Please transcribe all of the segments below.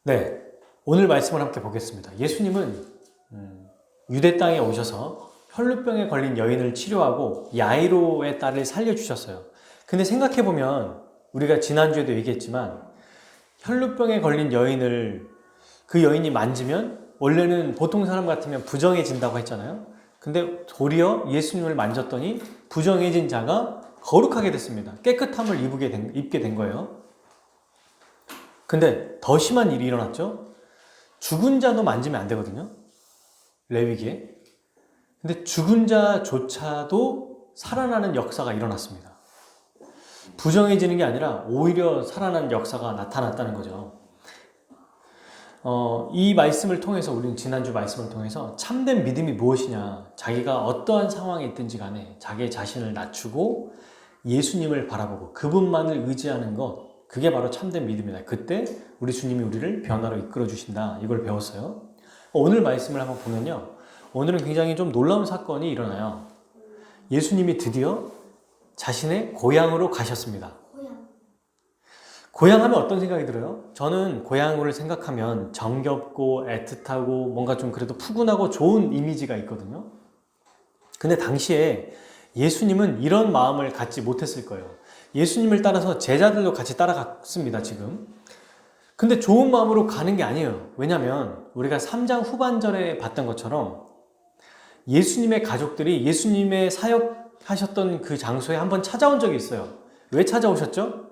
네, 오늘 말씀을 함께 보겠습니다. 예수님은 유대 땅에 오셔서 혈루병에 걸린 여인을 치료하고 야이로의 딸을 살려주셨어요. 근데 생각해보면 우리가 지난주에도 얘기했지만 혈루병에 걸린 여인을 그 여인이 만지면 원래는 보통 사람 같으면 부정해진다고 했잖아요. 근데 도리어 예수님을 만졌더니 부정해진 자가 거룩하게 됐습니다. 깨끗함을 입게 된 거예요. 근데 더 심한 일이 일어났죠. 죽은 자도 만지면 안 되거든요. 레위기에. 근데 죽은 자조차도 살아나는 역사가 일어났습니다. 부정해지는 게 아니라 오히려 살아나는 역사가 나타났다는 거죠. 이 말씀을 통해서 우리는 지난주 말씀을 통해서 참된 믿음이 무엇이냐, 자기가 어떠한 상황에 있든지 간에 자기 자신을 낮추고 예수님을 바라보고 그분만을 의지하는 것, 그게 바로 참된 믿음이다. 그때 우리 주님이 우리를 변화로 이끌어 주신다. 이걸 배웠어요. 오늘 말씀을 한번 보면요, 오늘은 굉장히 좀 놀라운 사건이 일어나요. 예수님이 드디어 자신의 고향으로 가셨습니다. 고향 하면 어떤 생각이 들어요? 저는 고향을 생각하면 정겹고 애틋하고 뭔가 좀 그래도 푸근하고 좋은 이미지가 있거든요. 근데 당시에 예수님은 이런 마음을 갖지 못했을 거예요. 예수님을 따라서 제자들도 같이 따라갔습니다, 지금. 근데 좋은 마음으로 가는 게 아니에요. 왜냐면 우리가 3장 후반절에 봤던 것처럼 예수님의 가족들이 예수님의 사역하셨던 그 장소에 한번 찾아온 적이 있어요. 왜 찾아오셨죠?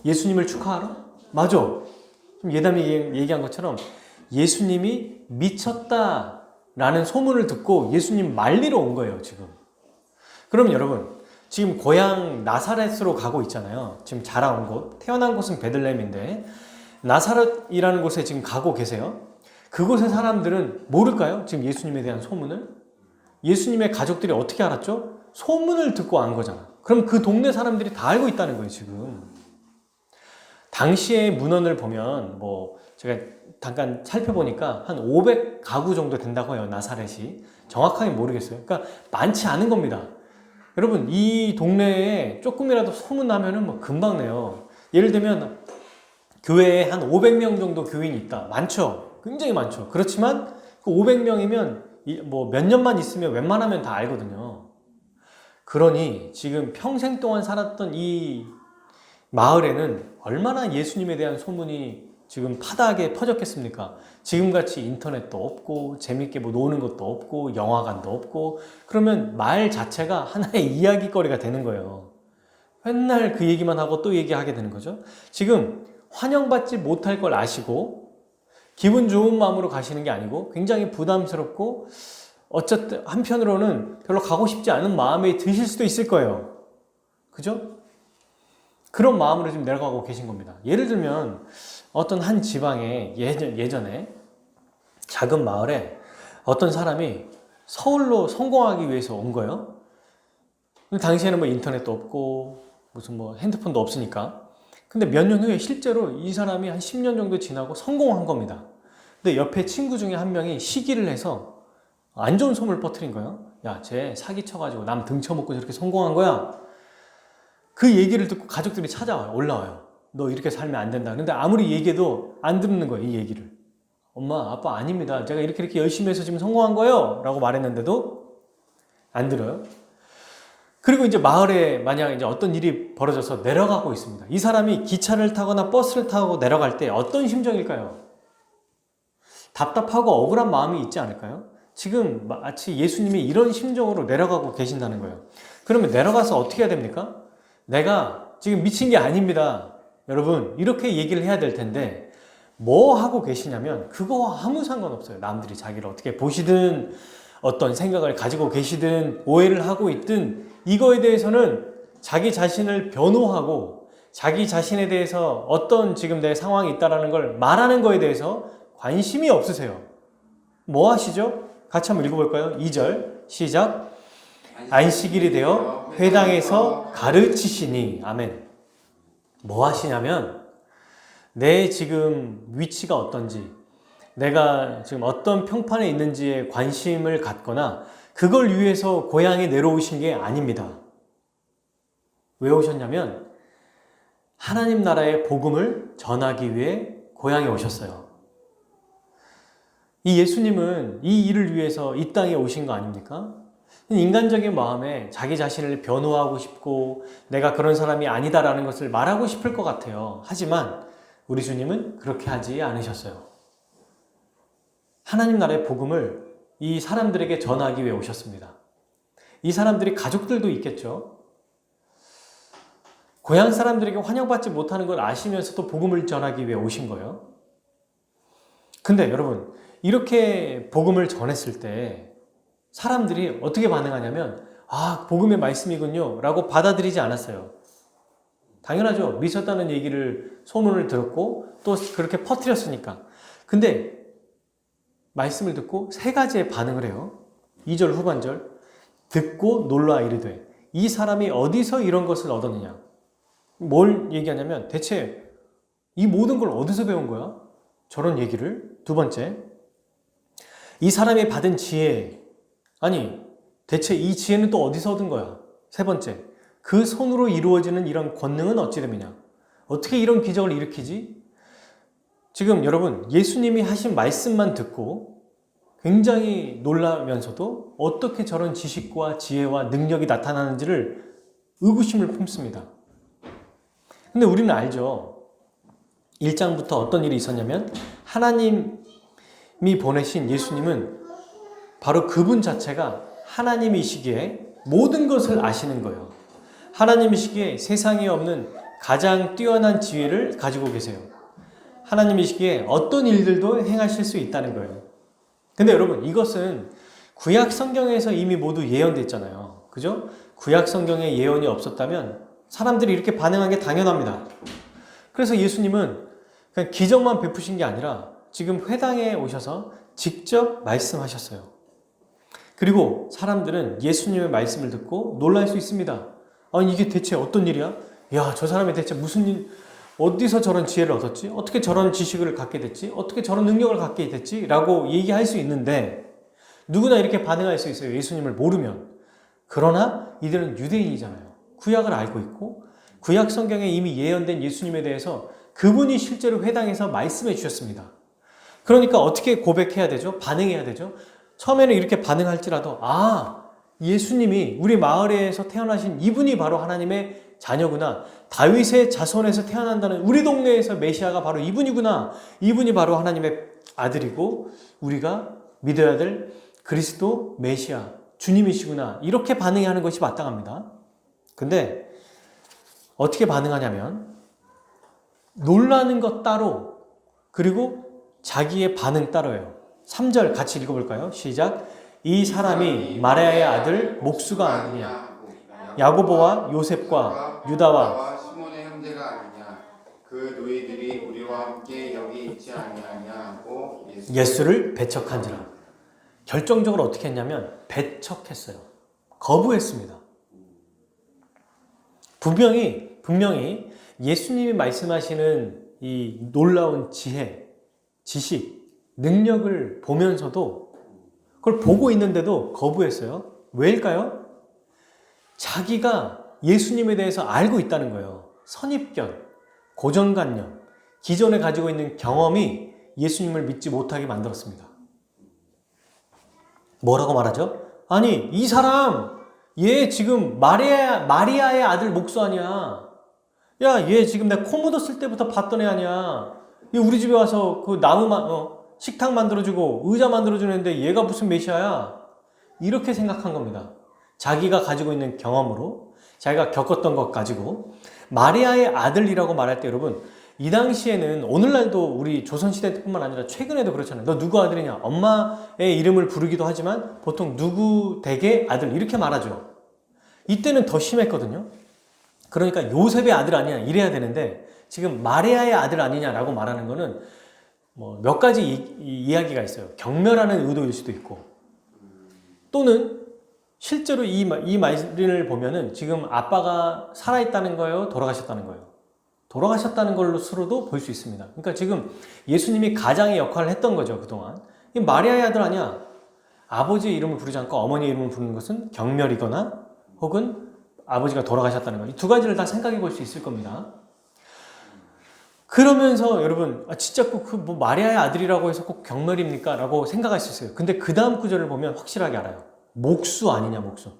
예수님을 축하하러? 맞아. 좀 예담이 얘기한 것처럼 예수님이 미쳤다라는 소문을 듣고 예수님 말리러 온 거예요, 지금. 그럼 여러분, 지금 고향 나사렛으로 가고 있잖아요. 지금 자라온 곳, 태어난 곳은 베들레헴인데 나사렛이라는 곳에 지금 가고 계세요. 그곳의 사람들은 모를까요? 지금 예수님에 대한 소문을? 예수님의 가족들이 어떻게 알았죠? 소문을 듣고 안 거잖아. 그럼 그 동네 사람들이 다 알고 있다는 거예요, 지금. 당시의 문헌을 보면 제가 잠깐 살펴보니까 한 500가구 정도 된다고 해요, 나사렛이. 정확하게 모르겠어요. 그러니까 많지 않은 겁니다. 여러분, 이 동네에 조금이라도 소문나면은 금방 내요. 예를 들면 교회에 한 500명 정도 교인이 있다. 많죠. 굉장히 많죠. 그렇지만 그 500명이면 몇 년만 있으면 웬만하면 다 알거든요. 그러니 지금 평생 동안 살았던 이 마을에는 얼마나 예수님에 대한 소문이 지금 파다하게 퍼졌겠습니까? 지금같이 인터넷도 없고 재밌게 노는 것도 없고 영화관도 없고, 그러면 말 자체가 하나의 이야기거리가 되는 거예요. 맨날 그 얘기만 하고 또 얘기하게 되는 거죠. 지금 환영받지 못할 걸 아시고 기분 좋은 마음으로 가시는 게 아니고 굉장히 부담스럽고 어쨌든 한편으로는 별로 가고 싶지 않은 마음이 드실 수도 있을 거예요. 그죠? 그런 마음으로 지금 내려가고 계신 겁니다. 예를 들면 어떤 한 지방에 예전에 작은 마을에 어떤 사람이 서울로 성공하기 위해서 온 거예요. 근데 당시에는 인터넷도 없고 무슨 핸드폰도 없으니까. 근데 몇 년 후에 실제로 이 사람이 한 10년 정도 지나고 성공한 겁니다. 근데 옆에 친구 중에 한 명이 시기를 해서 안 좋은 소문을 퍼뜨린 거예요. 야, 쟤 사기쳐가지고 남 등쳐먹고 저렇게 성공한 거야. 그 얘기를 듣고 가족들이 찾아와요. 올라와요. 너 이렇게 살면 안 된다. 근데 아무리 얘기해도 안 듣는 거예요, 이 얘기를. 엄마, 아빠 아닙니다. 제가 이렇게 열심히 해서 지금 성공한 거예요. 라고 말했는데도 안 들어요. 그리고 이제 마을에 만약 이제 어떤 일이 벌어져서 내려가고 있습니다. 이 사람이 기차를 타거나 버스를 타고 내려갈 때 어떤 심정일까요? 답답하고 억울한 마음이 있지 않을까요? 지금 마치 예수님이 이런 심정으로 내려가고 계신다는 거예요. 그러면 내려가서 어떻게 해야 됩니까? 내가 지금 미친 게 아닙니다. 여러분, 이렇게 얘기를 해야 될 텐데 뭐 하고 계시냐면 그거와 아무 상관없어요. 남들이 자기를 어떻게 보시든 어떤 생각을 가지고 계시든 오해를 하고 있든 이거에 대해서는 자기 자신을 변호하고 자기 자신에 대해서 어떤 지금 내 상황이 있다는 걸 말하는 거에 대해서 관심이 없으세요. 뭐 하시죠? 같이 한번 읽어볼까요? 2절 시작. 안식일이 되어 회당에서 가르치시니. 아멘. 뭐 하시냐면 내 지금 위치가 어떤지, 내가 지금 어떤 평판에 있는지에 관심을 갖거나 그걸 위해서 고향에 내려오신 게 아닙니다. 왜 오셨냐면 하나님 나라의 복음을 전하기 위해 고향에 오셨어요. 이 예수님은 이 일을 위해서 이 땅에 오신 거 아닙니까? 인간적인 마음에 자기 자신을 변호하고 싶고 내가 그런 사람이 아니다라는 것을 말하고 싶을 것 같아요. 하지만 우리 주님은 그렇게 하지 않으셨어요. 하나님 나라의 복음을 이 사람들에게 전하기 위해 오셨습니다. 이 사람들이 가족들도 있겠죠. 고향 사람들에게 환영받지 못하는 걸 아시면서도 복음을 전하기 위해 오신 거예요. 근데 여러분, 이렇게 복음을 전했을 때 사람들이 어떻게 반응하냐면 아, 복음의 말씀이군요 라고 받아들이지 않았어요. 당연하죠. 미쳤다는 얘기를 소문을 들었고 또 그렇게 퍼뜨렸으니까. 근데 말씀을 듣고 세 가지의 반응을 해요. 2절 후반절. 듣고 놀라 이르되 이 사람이 어디서 이런 것을 얻었느냐. 뭘 얘기하냐면 대체 이 모든 걸 어디서 배운 거야? 저런 얘기를. 두 번째, 이 사람이 받은 지혜, 아니 대체 이 지혜는 또 어디서 얻은 거야? 세 번째, 그 손으로 이루어지는 이런 권능은 어찌 됨이냐? 어떻게 이런 기적을 일으키지? 지금 여러분, 예수님이 하신 말씀만 듣고 굉장히 놀라면서도 어떻게 저런 지식과 지혜와 능력이 나타나는지를 의구심을 품습니다. 근데 우리는 알죠. 1장부터 어떤 일이 있었냐면 하나님이 보내신 예수님은 바로 그분 자체가 하나님이시기에 모든 것을 아시는 거예요. 하나님이시기에 세상에 없는 가장 뛰어난 지혜를 가지고 계세요. 하나님이시기에 어떤 일들도 행하실 수 있다는 거예요. 근데 여러분, 이것은 구약 성경에서 이미 모두 예언됐잖아요. 그죠? 구약 성경에 예언이 없었다면 사람들이 이렇게 반응한 게 당연합니다. 그래서 예수님은 그냥 기적만 베푸신 게 아니라 지금 회당에 오셔서 직접 말씀하셨어요. 그리고 사람들은 예수님의 말씀을 듣고 놀랄 수 있습니다. 아니, 이게 대체 어떤 일이야? 야, 저 사람이 대체 무슨 일, 어디서 저런 지혜를 얻었지? 어떻게 저런 지식을 갖게 됐지? 어떻게 저런 능력을 갖게 됐지? 라고 얘기할 수 있는데 누구나 이렇게 반응할 수 있어요. 예수님을 모르면. 그러나 이들은 유대인이잖아요. 구약을 알고 있고 구약 성경에 이미 예언된 예수님에 대해서 그분이 실제로 회당에서 말씀해 주셨습니다. 그러니까 어떻게 고백해야 되죠? 반응해야 되죠? 처음에는 이렇게 반응할지라도 아, 예수님이 우리 마을에서 태어나신 이분이 바로 하나님의 자녀구나. 다윗의 자손에서 태어난다는 우리 동네에서 메시아가 바로 이분이구나. 이분이 바로 하나님의 아들이고 우리가 믿어야 될 그리스도 메시아 주님이시구나. 이렇게 반응하는 것이 마땅합니다. 근데 어떻게 반응하냐면 놀라는 것 따로 그리고 자기의 반응 따로예요. 3절 같이 읽어볼까요? 시작. 이 사람이 마리아의 아들 목수가 아니냐. 야고보와 요셉과 유다와 시몬의 형제가 아니냐. 그 너희들이 우리와 함께 여기 있지 아니하냐고 예수를 배척한지라. 결정적으로 어떻게 했냐면 배척했어요. 거부했습니다. 분명히 예수님이 말씀하시는 이 놀라운 지혜, 지식, 능력을 보면서도 그걸 보고 있는데도 거부했어요. 왜일까요? 자기가 예수님에 대해서 알고 있다는 거예요. 선입견, 고정관념, 기존에 가지고 있는 경험이 예수님을 믿지 못하게 만들었습니다. 뭐라고 말하죠? 아니, 이 사람, 얘 지금 마리아의 아들 목수 아니야. 야, 얘 지금 내가 코 묻었을 때부터 봤던 애 아니야. 얘 우리 집에 와서 그 식탁 만들어주고 의자 만들어주는데 얘가 무슨 메시아야? 이렇게 생각한 겁니다. 자기가 가지고 있는 경험으로 자기가 겪었던 것 가지고 마리아의 아들이라고 말할 때 여러분 이 당시에는 오늘날도 우리 조선시대뿐만 아니라 최근에도 그렇잖아요. 너 누구 아들이냐? 엄마의 이름을 부르기도 하지만 보통 누구 댁의 아들 이렇게 말하죠. 이때는 더 심했거든요. 그러니까 요셉의 아들 아니냐 이래야 되는데 지금 마리아의 아들 아니냐라고 말하는 거는 뭐 몇 가지 이야기가 있어요. 경멸하는 의도일 수도 있고 또는 실제로 이 말을 보면은 지금 아빠가 살아있다는 거예요? 돌아가셨다는 거예요? 돌아가셨다는 걸로서도 볼 수 있습니다. 그러니까 지금 예수님이 가장의 역할을 했던 거죠, 그동안. 이 마리아의 아들 아니야. 아버지의 이름을 부르지 않고 어머니의 이름을 부르는 것은 경멸이거나 혹은 아버지가 돌아가셨다는 거. 이 두 가지를 다 생각해 볼 수 있을 겁니다. 그러면서 여러분, 진짜 꼭 그 뭐 마리아의 아들이라고 해서 꼭 경멸입니까? 라고 생각할 수 있어요. 근데 그 다음 구절을 보면 확실하게 알아요. 목수 아니냐, 목수.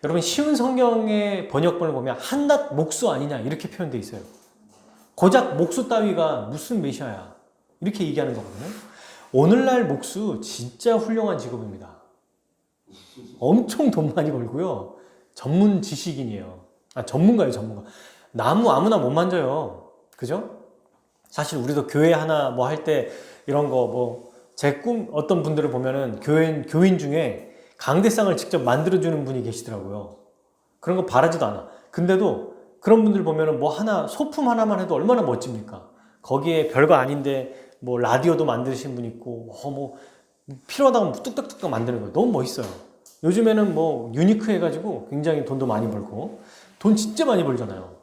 여러분, 쉬운 성경의 번역본을 보면 한낱 목수 아니냐 이렇게 표현되어 있어요. 고작 목수 따위가 무슨 메시아야 이렇게 얘기하는 거거든요. 오늘날 목수 진짜 훌륭한 직업입니다. 엄청 돈 많이 벌고요. 전문 지식인이에요. 전문가예요, 전문가. 나무 아무나 못 만져요. 그죠? 사실 우리도 교회 하나 뭐 할 때 이런 거 뭐 제 꿈 어떤 분들을 보면은 교인 중에 강대상을 직접 만들어주는 분이 계시더라고요. 그런 거 바라지도 않아. 근데도 그런 분들 보면은 뭐 하나 소품 하나만 해도 얼마나 멋집니까? 거기에 별거 아닌데 뭐 라디오도 만드신 분 있고 뭐 필요하다고 뚝딱뚝딱 만드는 거예요. 너무 멋있어요. 요즘에는 뭐 유니크 해가지고 굉장히 돈도 많이 벌고 돈 진짜 많이 벌잖아요.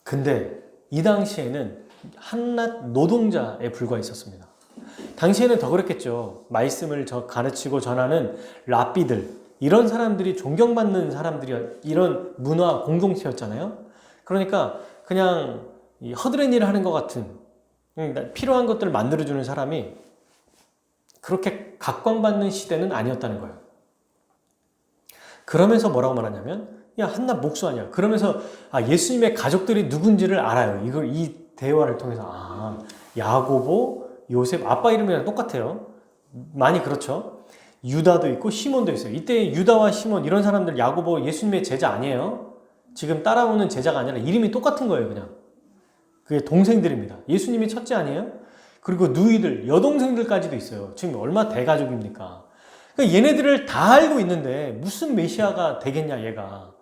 근데 이 당시에는 한낱 노동자에 불과했었습니다. 당시에는 더 그랬겠죠. 말씀을 가르치고 전하는 랍비들, 이런 사람들이 존경받는 사람들이 이런 문화 공동체였잖아요. 그러니까 그냥 허드렛 일을 하는 것 같은 필요한 것들을 만들어주는 사람이 그렇게 각광받는 시대는 아니었다는 거예요. 그러면서 뭐라고 말하냐면 야, 한낱 목수 아니야. 그러면서 예수님의 가족들이 누군지를 알아요. 이 대화를 통해서 야고보, 요셉, 아빠 이름이랑 똑같아요. 많이 그렇죠. 유다도 있고 시몬도 있어요. 이때 유다와 시몬 이런 사람들 야고보 예수님의 제자 아니에요. 지금 따라오는 제자가 아니라 이름이 똑같은 거예요. 그냥 그게 동생들입니다. 예수님이 첫째 아니에요? 그리고 누이들, 여동생들까지도 있어요. 지금 얼마나 대가족입니까? 그러니까 얘네들을 다 알고 있는데 무슨 메시아가 되겠냐 얘가.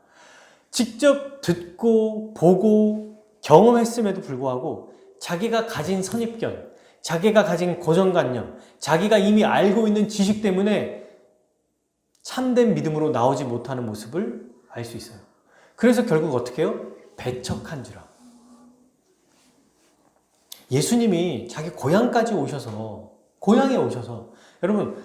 직접 듣고 보고 경험했음에도 불구하고 자기가 가진 선입견, 자기가 가진 고정관념, 자기가 이미 알고 있는 지식 때문에 참된 믿음으로 나오지 못하는 모습을 알 수 있어요. 그래서 결국 어떻게 해요? 배척한지라. 예수님이 자기 고향까지 오셔서, 고향에 오셔서, 여러분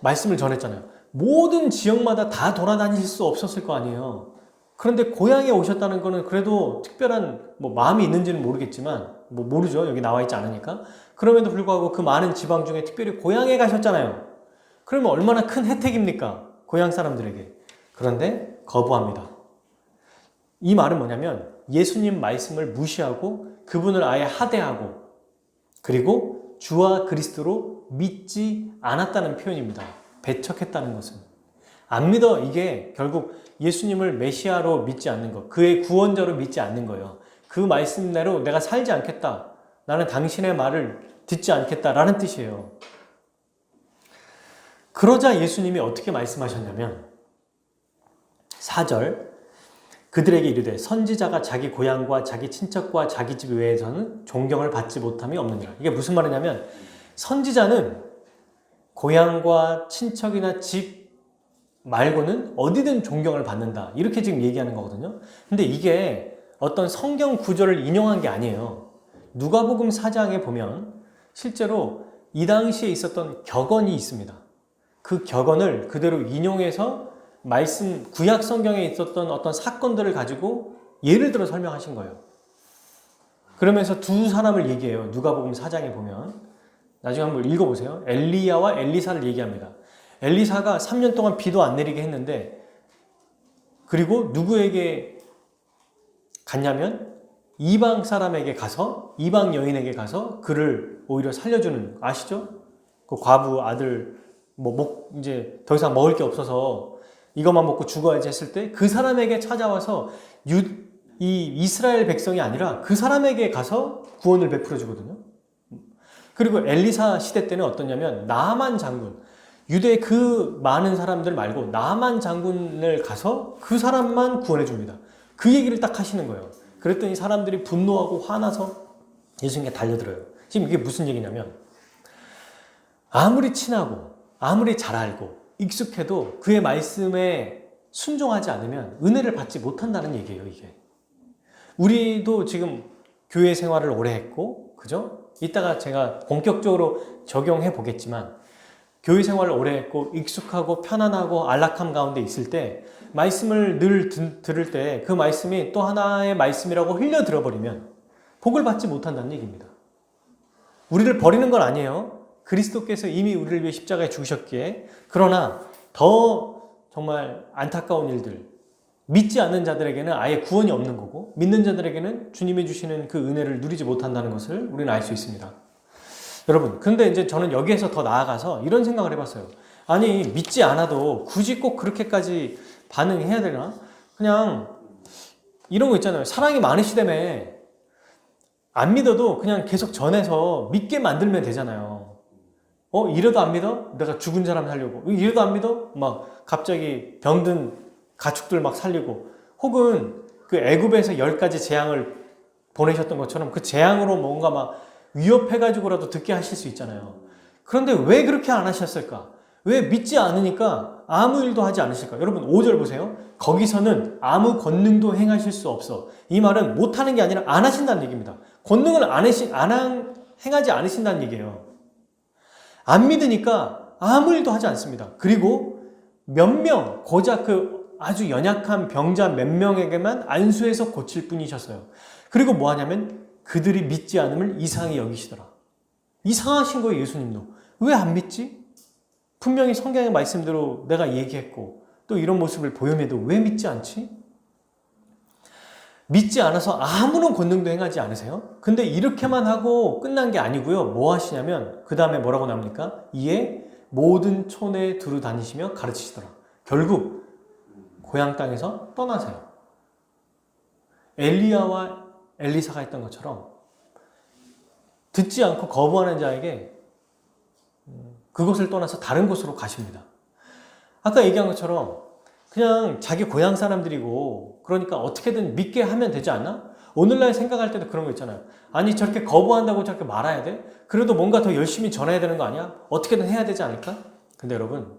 말씀을 전했잖아요. 모든 지역마다 다 돌아다니실 수 없었을 거 아니에요. 그런데 고향에 오셨다는 거는 그래도 특별한 마음이 있는지는 모르겠지만 모르죠. 여기 나와 있지 않으니까. 그럼에도 불구하고 그 많은 지방 중에 특별히 고향에 가셨잖아요. 그러면 얼마나 큰 혜택입니까? 고향 사람들에게. 그런데 거부합니다. 이 말은 뭐냐면 예수님 말씀을 무시하고 그분을 아예 하대하고 그리고 주와 그리스도로 믿지 않았다는 표현입니다. 배척했다는 것은. 안 믿어. 이게 결국 예수님을 메시아로 믿지 않는 것, 그의 구원자로 믿지 않는 거예요. 그 말씀대로 내가 살지 않겠다. 나는 당신의 말을 듣지 않겠다라는 뜻이에요. 그러자 예수님이 어떻게 말씀하셨냐면 4절 그들에게 이르되 선지자가 자기 고향과 자기 친척과 자기 집 외에서는 존경을 받지 못함이 없느니라. 이게 무슨 말이냐면 선지자는 고향과 친척이나 집 말고는 어디든 존경을 받는다. 이렇게 지금 얘기하는 거거든요. 근데 이게 어떤 성경 구절을 인용한 게 아니에요. 누가복음 4장에 보면 실제로 이 당시에 있었던 격언이 있습니다. 그 격언을 그대로 인용해서 말씀 구약 성경에 있었던 어떤 사건들을 가지고 예를 들어 설명하신 거예요. 그러면서 두 사람을 얘기해요. 누가복음 4장에 보면 나중에 한번 읽어보세요. 엘리야와 엘리사를 얘기합니다. 엘리사가 3년 동안 비도 안 내리게 했는데 그리고 누구에게 갔냐면 이방 사람에게 가서 이방 여인에게 가서 그를 오히려 살려주는 아시죠? 그 과부 아들 이제 더 이상 먹을 게 없어서 이것만 먹고 죽어야지 했을 때 그 사람에게 찾아와서 이 이스라엘 백성이 아니라 그 사람에게 가서 구원을 베풀어 주거든요. 그리고 엘리사 시대 때는 어떠냐면 나만 장군, 유대의 그 많은 사람들 말고 나만 장군을 가서 그 사람만 구원해 줍니다. 그 얘기를 딱 하시는 거예요. 그랬더니 사람들이 분노하고 화나서 예수님께 달려들어요. 지금 이게 무슨 얘기냐면 아무리 친하고 아무리 잘 알고 익숙해도 그의 말씀에 순종하지 않으면 은혜를 받지 못한다는 얘기예요. 이게 우리도 지금 교회 생활을 오래 했고 그죠? 이따가 제가 본격적으로 적용해 보겠지만 교회 생활을 오래 했고 익숙하고 편안하고 안락함 가운데 있을 때 말씀을 늘 들을 때 그 말씀이 또 하나의 말씀이라고 흘려 들어버리면 복을 받지 못한다는 얘기입니다. 우리를 버리는 건 아니에요. 그리스도께서 이미 우리를 위해 십자가에 죽으셨기에. 그러나 더 정말 안타까운 일들, 믿지 않는 자들에게는 아예 구원이 없는 거고, 믿는 자들에게는 주님이 주시는 그 은혜를 누리지 못한다는 것을 우리는 알 수 있습니다. 여러분, 근데 이제 저는 여기에서 더 나아가서 이런 생각을 해봤어요. 아니, 믿지 않아도 굳이 꼭 그렇게까지 반응해야 되나? 그냥 이런 거 있잖아요. 사랑이 많으시다며 안 믿어도 그냥 계속 전해서 믿게 만들면 되잖아요. 이래도 안 믿어? 내가 죽은 사람 살려고. 이래도 안 믿어? 막 갑자기 병든 가축들 막 살리고. 혹은 그 애굽에서 10가지 재앙을 보내셨던 것처럼 그 재앙으로 뭔가 막 위협해가지고라도 듣게 하실 수 있잖아요. 그런데 왜 그렇게 안 하셨을까? 왜 믿지 않으니까 아무 일도 하지 않으실까? 여러분 5절 보세요. 거기서는 아무 권능도 행하실 수 없어. 이 말은 못하는 게 아니라 안 하신다는 얘기입니다. 권능을 행하지 않으신다는 얘기예요. 안 믿으니까 아무 일도 하지 않습니다. 그리고 몇 명, 고작 그 아주 연약한 병자 몇 명에게만 안수해서 고칠 뿐이셨어요. 그리고 뭐 하냐면 그들이 믿지 않음을 이상히 여기시더라. 이상하신 거예요, 예수님도. 왜 안 믿지? 분명히 성경의 말씀대로 내가 얘기했고 또 이런 모습을 보임에도 왜 믿지 않지? 믿지 않아서 아무런 권능도 행하지 않으세요? 근데 이렇게만 하고 끝난 게 아니고요. 뭐 하시냐면 그 다음에 뭐라고 나옵니까? 이에 모든 촌에 두루 다니시며 가르치시더라. 결국 고향 땅에서 떠나세요. 엘리야와 엘리사가 했던 것처럼 듣지 않고 거부하는 자에게 그곳을 떠나서 다른 곳으로 가십니다. 아까 얘기한 것처럼 그냥 자기 고향 사람들이고 그러니까 어떻게든 믿게 하면 되지 않나? 오늘날 생각할 때도 그런 거 있잖아요. 아니 저렇게 거부한다고 저렇게 말아야 돼? 그래도 뭔가 더 열심히 전해야 되는 거 아니야? 어떻게든 해야 되지 않을까? 근데 여러분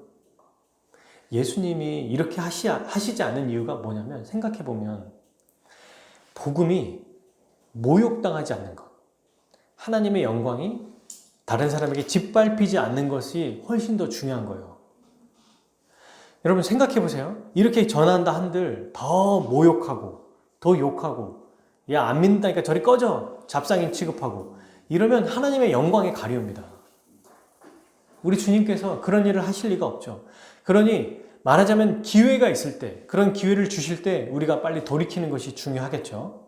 예수님이 이렇게 하시지 않는 이유가 뭐냐면 생각해보면 복음이 모욕당하지 않는 것, 하나님의 영광이 다른 사람에게 짓밟히지 않는 것이 훨씬 더 중요한 거예요. 여러분 생각해 보세요. 이렇게 전한다 한들 더 모욕하고 더 욕하고 야 안 믿는다니까 저리 꺼져 잡상인 취급하고 이러면 하나님의 영광에 가려웁니다. 우리 주님께서 그런 일을 하실 리가 없죠. 그러니 말하자면 기회가 있을 때 그런 기회를 주실 때 우리가 빨리 돌이키는 것이 중요하겠죠.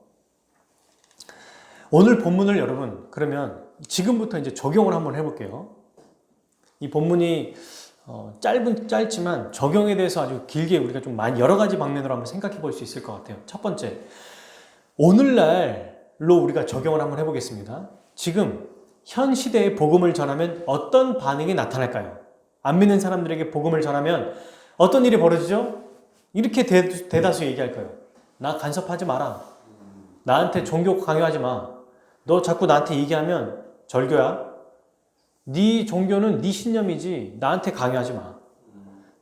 오늘 본문을 여러분 그러면 지금부터 이제 적용을 한번 해볼게요. 이 본문이 짧지만 적용에 대해서 아주 길게 우리가 좀 많이 여러 가지 방면으로 한번 생각해 볼 수 있을 것 같아요. 첫 번째, 오늘날로 우리가 적용을 한번 해보겠습니다. 지금 현 시대에 복음을 전하면 어떤 반응이 나타날까요? 안 믿는 사람들에게 복음을 전하면 어떤 일이 벌어지죠? 이렇게 대다수 얘기할 거예요. 나 간섭하지 마라. 나한테 종교 강요하지 마. 너 자꾸 나한테 얘기하면 절교야. 네 종교는 네 신념이지 나한테 강요하지 마.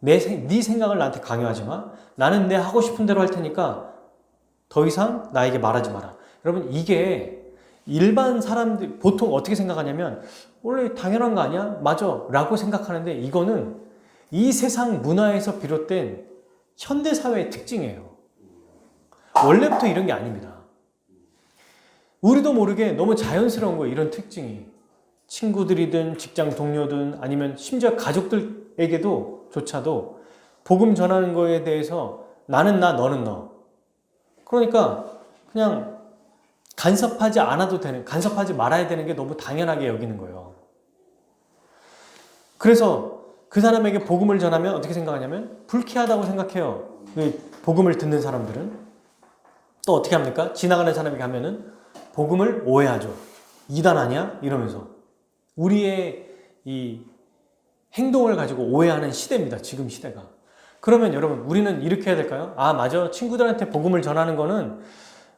네 생각을 나한테 강요하지 마. 나는 내 하고 싶은 대로 할 테니까 더 이상 나에게 말하지 마라. 여러분 이게 일반 사람들 보통 어떻게 생각하냐면 원래 당연한 거 아니야? 맞아 라고 생각하는데 이거는 이 세상 문화에서 비롯된 현대사회의 특징이에요. 원래부터 이런 게 아닙니다. 우리도 모르게 너무 자연스러운 거예요. 이런 특징이. 친구들이든 직장 동료든 아니면 심지어 가족들에게도 조차도 복음 전하는 거에 대해서 나는 나 너는 너. 그러니까 그냥 간섭하지 말아야 되는 게 너무 당연하게 여기는 거예요. 그래서 그 사람에게 복음을 전하면 어떻게 생각하냐면 불쾌하다고 생각해요. 복음을 듣는 사람들은. 또 어떻게 합니까? 지나가는 사람에게 하면은 복음을 오해하죠. 이단 아니야? 이러면서. 우리의 이 행동을 가지고 오해하는 시대입니다. 지금 시대가. 그러면 여러분 우리는 이렇게 해야 될까요? 아 맞아. 친구들한테 복음을 전하는 거는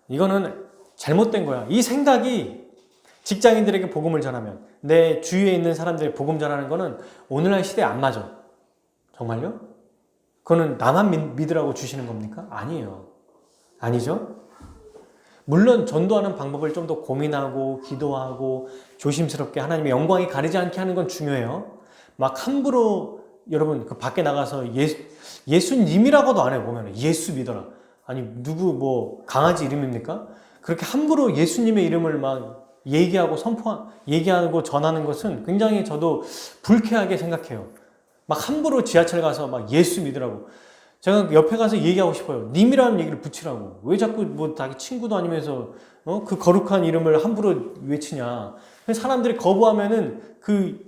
이거는 잘못된 거야. 이 생각이 직장인들에게 복음을 전하면 내 주위에 있는 사람들이 복음 전하는 거는 오늘날 시대에 안 맞아. 정말요? 그거는 나만 믿으라고 주시는 겁니까? 아니에요. 아니죠? 물론 전도하는 방법을 좀 더 고민하고 기도하고 조심스럽게 하나님의 영광이 가리지 않게 하는 건 중요해요. 막 함부로 여러분 그 밖에 나가서 예수님이라고도 안 해요. 보면 예수 믿어라. 아니 누구 뭐 강아지 이름입니까? 그렇게 함부로 예수님의 이름을 막 얘기하고 전하는 것은 굉장히 저도 불쾌하게 생각해요. 막 함부로 지하철 가서 막 예수 믿으라고. 제가 옆에 가서 얘기하고 싶어요. 님이라는 얘기를 붙이라고. 왜 자꾸 뭐 자기 친구도 아니면서 그 거룩한 이름을 함부로 외치냐. 사람들이 거부하면은 그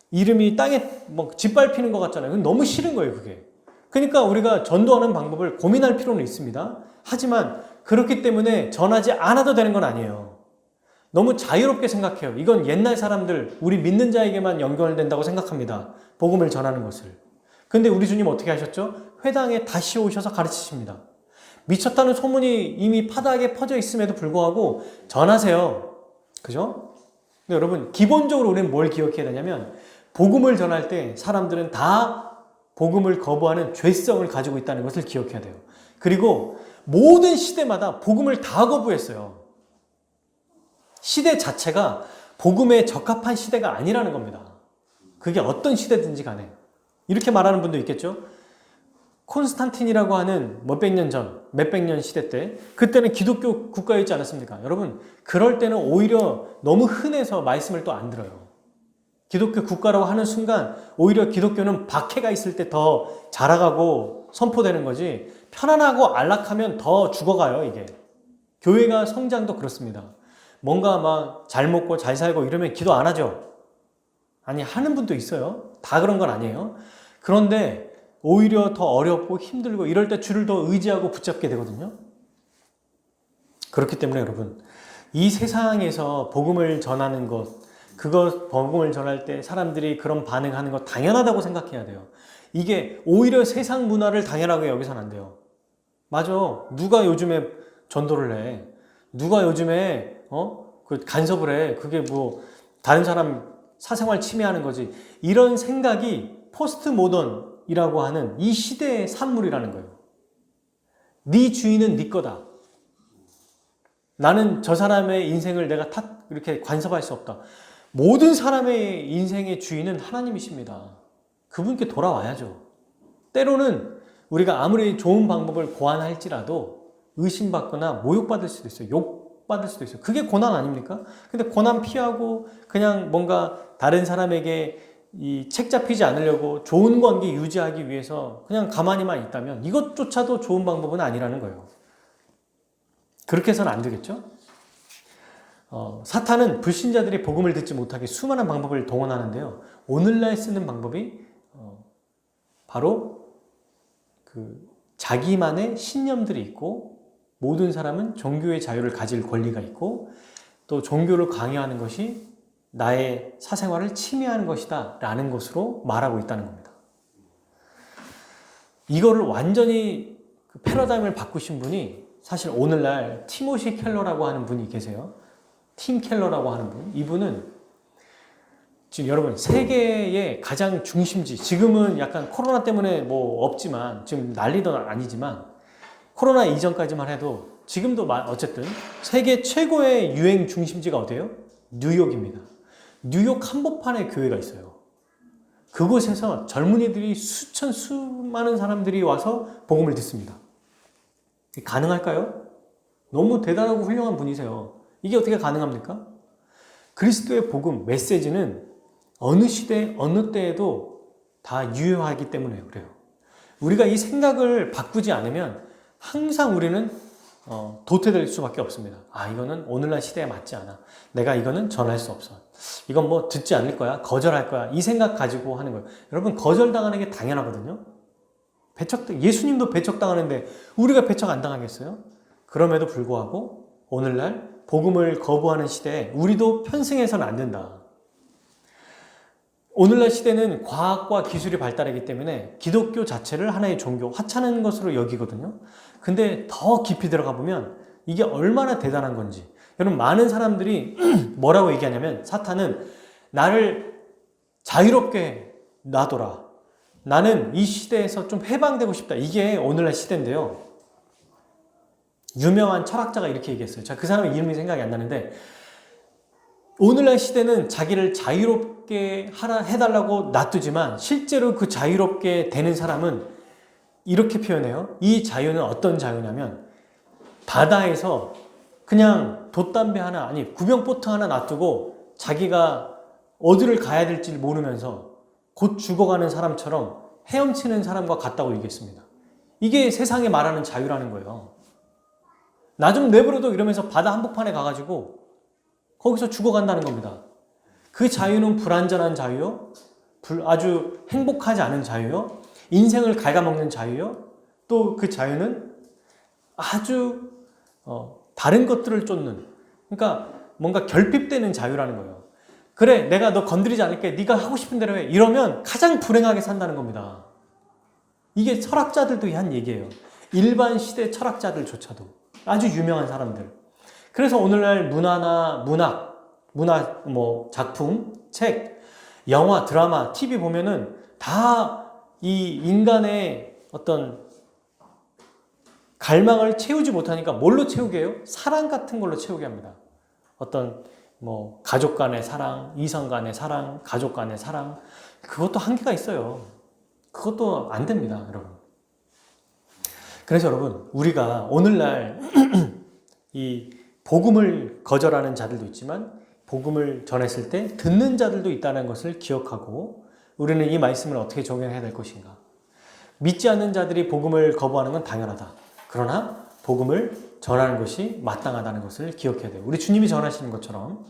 이름이 땅에 막 짓밟히는 것 같잖아요. 너무 싫은 거예요, 그게. 그러니까 우리가 전도하는 방법을 고민할 필요는 있습니다. 하지만 그렇기 때문에 전하지 않아도 되는 건 아니에요. 너무 자유롭게 생각해요. 이건 옛날 사람들, 우리 믿는 자에게만 연결된다고 생각합니다. 복음을 전하는 것을. 근데 우리 주님 어떻게 하셨죠? 회당에 다시 오셔서 가르치십니다. 미쳤다는 소문이 이미 파다하게 퍼져 있음에도 불구하고 전하세요. 그죠? 근데 여러분, 기본적으로 우리는 뭘 기억해야 되냐면 복음을 전할 때 사람들은 다 복음을 거부하는 죄성을 가지고 있다는 것을 기억해야 돼요. 그리고 모든 시대마다 복음을 다 거부했어요. 시대 자체가 복음에 적합한 시대가 아니라는 겁니다. 그게 어떤 시대든지 간에. 이렇게 말하는 분도 있겠죠? 콘스탄틴이라고 하는 몇백 년 시대 때, 그때는 기독교 국가였지 않았습니까? 여러분, 그럴 때는 오히려 너무 흔해서 말씀을 또 안 들어요. 기독교 국가라고 하는 순간 오히려 기독교는 박해가 있을 때 더 자라가고 선포되는 거지, 편안하고 안락하면 더 죽어가요, 이게. 교회가 성장도 그렇습니다. 뭔가 막 잘 먹고 잘 살고 이러면 기도 안 하죠? 아니, 하는 분도 있어요. 다 그런 건 아니에요. 그런데 오히려 더 어렵고 힘들고 이럴 때 주를 더 의지하고 붙잡게 되거든요. 그렇기 때문에 여러분, 이 세상에서 복음을 전하는 것, 복음을 전할 때 사람들이 그런 반응하는 것 당연하다고 생각해야 돼요. 이게 오히려 세상 문화를 당연하게 여기서는 안 돼요. 맞아. 누가 요즘에 전도를 해? 누가 요즘에 그 간섭을 해? 그게 뭐 다른 사람 사생활 침해하는 거지. 이런 생각이 포스트 모던이라고 하는 이 시대의 산물이라는 거예요. 네 주인은 네 거다. 나는 저 사람의 인생을 내가 이렇게 간섭할 수 없다. 모든 사람의 인생의 주인은 하나님이십니다. 그분께 돌아와야죠. 때로는 우리가 아무리 좋은 방법을 고안할지라도 의심받거나 모욕받을 수도 있어요. 욕받을 수도 있어요. 그게 고난 아닙니까? 근데 고난 피하고 그냥 뭔가 다른 사람에게 이 책 잡히지 않으려고 좋은 관계 유지하기 위해서 그냥 가만히만 있다면 이것조차도 좋은 방법은 아니라는 거예요. 그렇게 해서는 안 되겠죠? 사탄은 불신자들이 복음을 듣지 못하게 수많은 방법을 동원하는데요. 오늘날 쓰는 방법이 바로 자기만의 신념들이 있고, 모든 사람은 종교의 자유를 가질 권리가 있고, 또 종교를 강요하는 것이 나의 사생활을 침해하는 것이다 라는 것으로 말하고 있다는 겁니다. 이거를 완전히 패러다임을 바꾸신 분이 사실 오늘날 티모시 켈러라고 하는 분이 계세요. 팀 켈러라고 하는 분. 이분은 지금 여러분 세계의 가장 중심지, 지금은 약간 코로나 때문에 뭐 없지만, 지금 난리도 아니지만 코로나 이전까지만 해도 지금도 어쨌든 세계 최고의 유행 중심지가 어디예요? 뉴욕입니다. 뉴욕 한복판에 교회가 있어요. 그곳에서 젊은이들이 수많은 사람들이 와서 복음을 듣습니다. 가능할까요? 너무 대단하고 훌륭한 분이세요. 이게 어떻게 가능합니까? 그리스도의 복음, 메시지는 어느 시대, 어느 때에도 다 유효하기 때문에 그래요. 우리가 이 생각을 바꾸지 않으면 항상 우리는 도태될 수밖에 없습니다. 이거는 오늘날 시대에 맞지 않아. 내가 이거는 전할 수 없어. 이건 뭐 듣지 않을 거야. 거절할 거야. 이 생각 가지고 하는 거예요. 여러분, 거절당하는 게 당연하거든요. 예수님도 배척당하는데 우리가 배척 안 당하겠어요? 그럼에도 불구하고 오늘날 복음을 거부하는 시대에 우리도 편승해서는 안 된다. 오늘날 시대는 과학과 기술이 발달하기 때문에 기독교 자체를 하나의 종교, 하찮은 것으로 여기거든요. 근데 더 깊이 들어가 보면 이게 얼마나 대단한 건지. 여러분, 많은 사람들이 뭐라고 얘기하냐면, 사탄은 나를 자유롭게 놔둬라. 나는 이 시대에서 좀 해방되고 싶다. 이게 오늘날 시대인데요. 유명한 철학자가 이렇게 얘기했어요. 그 사람의 이름이 생각이 안 나는데, 오늘날 시대는 자기를 자유롭게 해달라고 놔두지만 실제로 그 자유롭게 되는 사람은 이렇게 표현해요. 이 자유는 어떤 자유냐면 바다에서 그냥 돛담배 하나, 아니 구병보트 하나 놔두고 자기가 어디를 가야 될지 모르면서 곧 죽어가는 사람처럼 헤엄치는 사람과 같다고 얘기했습니다. 이게 세상에 말하는 자유라는 거예요. 나 좀 내버려둬 이러면서 바다 한복판에 가가지고 거기서 죽어간다는 겁니다. 그 자유는 불완전한 자유요, 아주 행복하지 않은 자유요, 인생을 갉아먹는 자유요, 또 그 자유는 아주 다른 것들을 쫓는, 그러니까 뭔가 결핍되는 자유라는 거예요. 그래, 내가 너 건드리지 않을게, 네가 하고 싶은 대로 해, 이러면 가장 불행하게 산다는 겁니다. 이게 철학자들도 한 얘기예요. 일반 시대 철학자들조차도, 아주 유명한 사람들. 그래서 오늘날 문화나 문화 작품, 책, 영화, 드라마, TV 보면은 다 이 인간의 어떤 갈망을 채우지 못하니까 뭘로 채우게 해요? 사랑 같은 걸로 채우게 합니다. 어떤 가족 간의 사랑, 이성 간의 사랑, 가족 간의 사랑, 그것도 한계가 있어요. 그것도 안 됩니다, 여러분. 그래서 여러분, 우리가 오늘날 이 복음을 거절하는 자들도 있지만 복음을 전했을 때 듣는 자들도 있다는 것을 기억하고 우리는 이 말씀을 어떻게 적용해야 될 것인가. 믿지 않는 자들이 복음을 거부하는 건 당연하다. 그러나 복음을 전하는 것이 마땅하다는 것을 기억해야 돼요. 우리 주님이 전하시는 것처럼.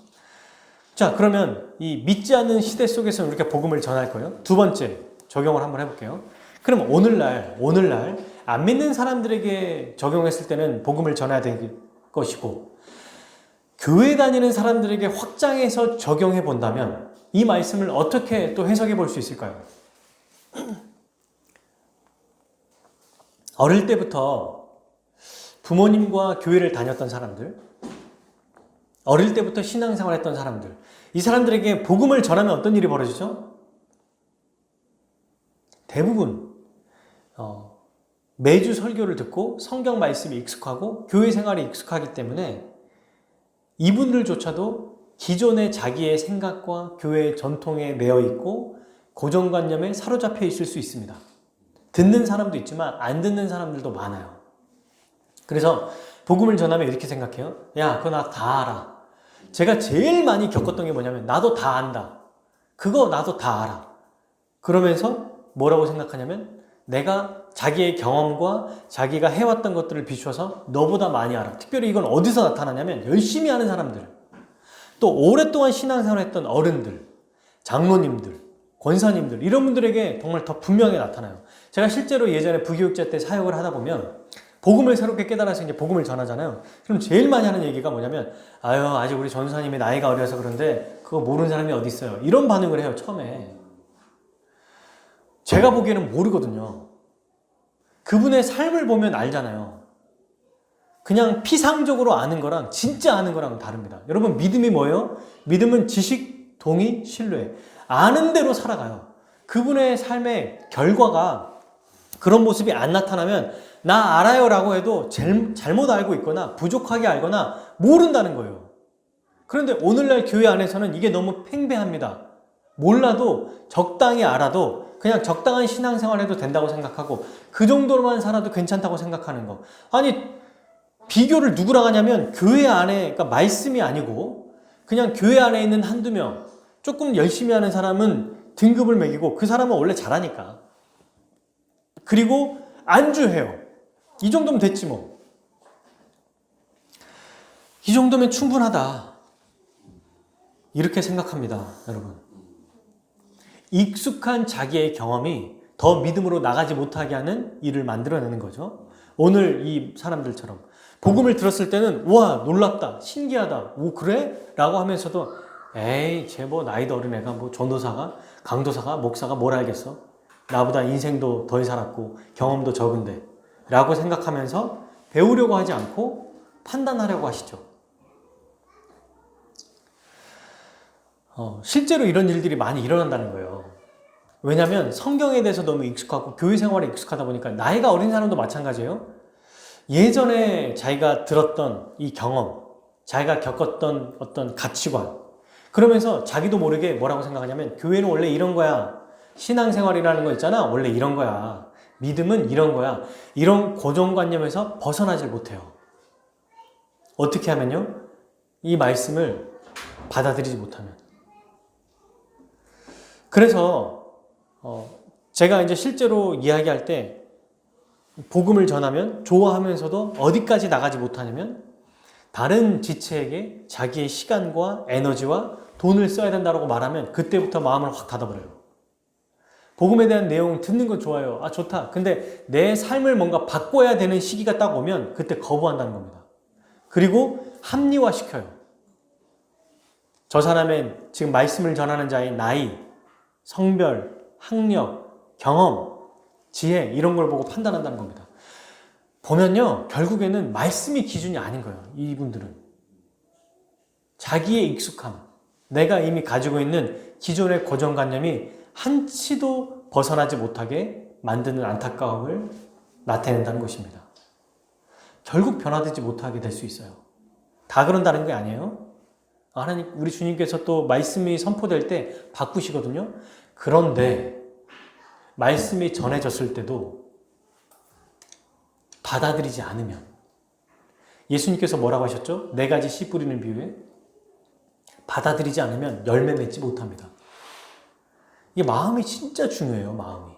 자, 그러면 이 믿지 않는 시대 속에서 이렇게 복음을 전할 거예요. 두 번째 적용을 한번 해볼게요. 그럼 오늘날 안 믿는 사람들에게 적용했을 때는 복음을 전해야 될 것이고, 교회 다니는 사람들에게 확장해서 적용해 본다면 이 말씀을 어떻게 또 해석해 볼 수 있을까요? 어릴 때부터 부모님과 교회를 다녔던 사람들, 어릴 때부터 신앙생활 했던 사람들, 이 사람들에게 복음을 전하면 어떤 일이 벌어지죠? 대부분 매주 설교를 듣고 성경 말씀이 익숙하고 교회 생활이 익숙하기 때문에 이분들조차도 기존의 자기의 생각과 교회의 전통에 매여 있고 고정관념에 사로잡혀 있을 수 있습니다. 듣는 사람도 있지만 안 듣는 사람들도 많아요. 그래서 복음을 전하면 이렇게 생각해요. 야, 그거 나 다 알아. 제가 제일 많이 겪었던 게 뭐냐면 나도 다 안다. 그거 나도 다 알아. 그러면서 뭐라고 생각하냐면 내가 자기의 경험과 자기가 해왔던 것들을 비추어서 너보다 많이 알아. 특별히 이건 어디서 나타나냐면 열심히 하는 사람들, 또 오랫동안 신앙생활을 했던 어른들, 장로님들, 권사님들, 이런 분들에게 정말 더 분명히 나타나요. 제가 실제로 예전에 부교육자 때 사역을 하다 보면 복음을 새롭게 깨달아서 이제 복음을 전하잖아요. 그럼 제일 많이 하는 얘기가 뭐냐면 아직 우리 전사님이 나이가 어려서 그런데 그거 모르는 사람이 어디 있어요. 이런 반응을 해요, 처음에. 제가 보기에는 모르거든요. 그분의 삶을 보면 알잖아요. 그냥 피상적으로 아는 거랑 진짜 아는 거랑은 다릅니다. 여러분, 믿음이 뭐예요? 믿음은 지식, 동의, 신뢰. 아는 대로 살아가요. 그분의 삶의 결과가 그런 모습이 안 나타나면 나 알아요 라고 해도 잘못 알고 있거나 부족하게 알거나 모른다는 거예요. 그런데 오늘날 교회 안에서는 이게 너무 팽배합니다. 몰라도 적당히 알아도 그냥 적당한 신앙생활 해도 된다고 생각하고 그 정도로만 살아도 괜찮다고 생각하는 거. 아니, 비교를 누구랑 하냐면 교회 안에, 그러니까 말씀이 아니고 그냥 교회 안에 있는 한두 명, 조금 열심히 하는 사람은 등급을 매기고 그 사람은 원래 잘하니까. 그리고 안주해요. 이 정도면 됐지 뭐. 이 정도면 충분하다. 이렇게 생각합니다, 여러분. 익숙한 자기의 경험이 더 믿음으로 나가지 못하게 하는 일을 만들어내는 거죠. 오늘 이 사람들처럼 복음을 들었을 때는 와, 놀랍다, 신기하다, 오 그래? 라고 하면서도 에이, 쟤 뭐 나이도 어린 애가 뭐 전도사가, 강도사가, 목사가 뭘 알겠어? 나보다 인생도 덜 살았고 경험도 적은데 라고 생각하면서 배우려고 하지 않고 판단하려고 하시죠. 실제로 이런 일들이 많이 일어난다는 거예요. 왜냐하면 성경에 대해서 너무 익숙하고 교회 생활에 익숙하다 보니까. 나이가 어린 사람도 마찬가지예요. 예전에 자기가 들었던 이 경험, 자기가 겪었던 어떤 가치관, 그러면서 자기도 모르게 뭐라고 생각하냐면 교회는 원래 이런 거야. 신앙생활이라는 거 있잖아. 원래 이런 거야. 믿음은 이런 거야. 이런 고정관념에서 벗어나질 못해요. 어떻게 하면요? 이 말씀을 받아들이지 못하면. 그래서 제가 이제 실제로 이야기할 때 복음을 전하면 좋아하면서도 어디까지 나가지 못하냐면 다른 지체에게 자기의 시간과 에너지와 돈을 써야 된다고 말하면 그때부터 마음을 확 닫아버려요. 복음에 대한 내용 듣는 거 좋아요. 아, 좋다. 근데 내 삶을 뭔가 바꿔야 되는 시기가 딱 오면 그때 거부한다는 겁니다. 그리고 합리화시켜요. 저 사람은 지금 말씀을 전하는 자의 나이, 성별, 학력, 경험, 지혜 이런 걸 보고 판단한다는 겁니다. 보면요. 결국에는 말씀이 기준이 아닌 거예요. 이분들은. 자기의 익숙함, 내가 이미 가지고 있는 기존의 고정관념이 한치도 벗어나지 못하게 만드는 안타까움을 나타낸다는 것입니다. 결국 변화되지 못하게 될 수 있어요. 다 그런다는 게 아니에요. 하나님, 우리 주님께서 또 말씀이 선포될 때 바꾸시거든요. 그런데 말씀이 전해졌을 때도 받아들이지 않으면 예수님께서 뭐라고 하셨죠? 4가지 씨 뿌리는 비유에 받아들이지 않으면 열매 맺지 못합니다. 이게 마음이 진짜 중요해요. 마음이.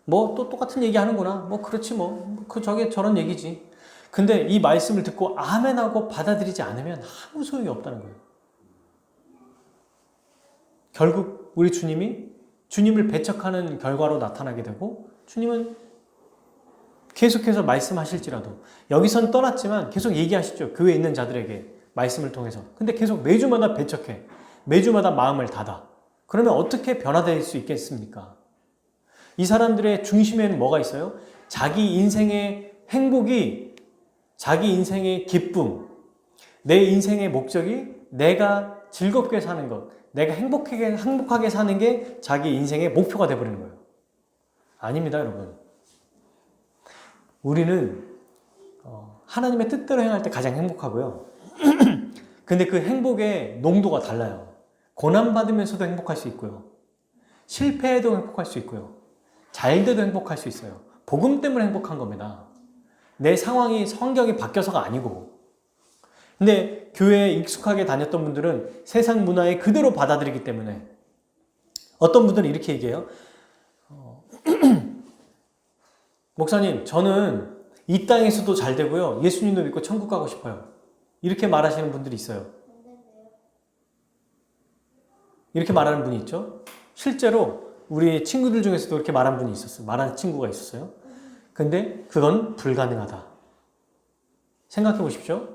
뭐 또 똑같은 얘기 하는구나. 뭐 그렇지 뭐. 그 저게 저런 얘기지. 근데 이 말씀을 듣고 아멘하고 받아들이지 않으면 아무 소용이 없다는 거예요. 결국 우리 주님이 주님을 배척하는 결과로 나타나게 되고 주님은 계속해서 말씀하실지라도 여기선 떠났지만 계속 얘기하시죠. 교회에 있는 자들에게 말씀을 통해서. 근데 계속 매주마다 배척해. 매주마다 마음을 닫아. 그러면 어떻게 변화될 수 있겠습니까? 이 사람들의 중심에는 뭐가 있어요? 자기 인생의 행복이, 자기 인생의 기쁨, 내 인생의 목적이 내가 즐겁게 사는 것, 내가 행복하게 사는 게 자기 인생의 목표가 되어버리는 거예요. 아닙니다, 여러분. 우리는 하나님의 뜻대로 행할 때 가장 행복하고요. 근데 그 행복의 농도가 달라요. 고난받으면서도 행복할 수 있고요. 실패해도 행복할 수 있고요. 잘 돼도 행복할 수 있어요. 복음 때문에 행복한 겁니다. 내 상황이, 성격이 바뀌어서가 아니고. 근데 교회에 익숙하게 다녔던 분들은 세상 문화에 그대로 받아들이기 때문에 어떤 분들은 이렇게 얘기해요. 목사님, 저는 이 땅에서도 잘 되고요. 예수님도 믿고 천국 가고 싶어요. 이렇게 말하시는 분들이 있어요. 이렇게 말하는 분이 있죠. 실제로 우리 친구들 중에서도 그렇게 말한 분이 있었어요. 말하는 친구가 있었어요. 근데 그건 불가능하다. 생각해 보십시오.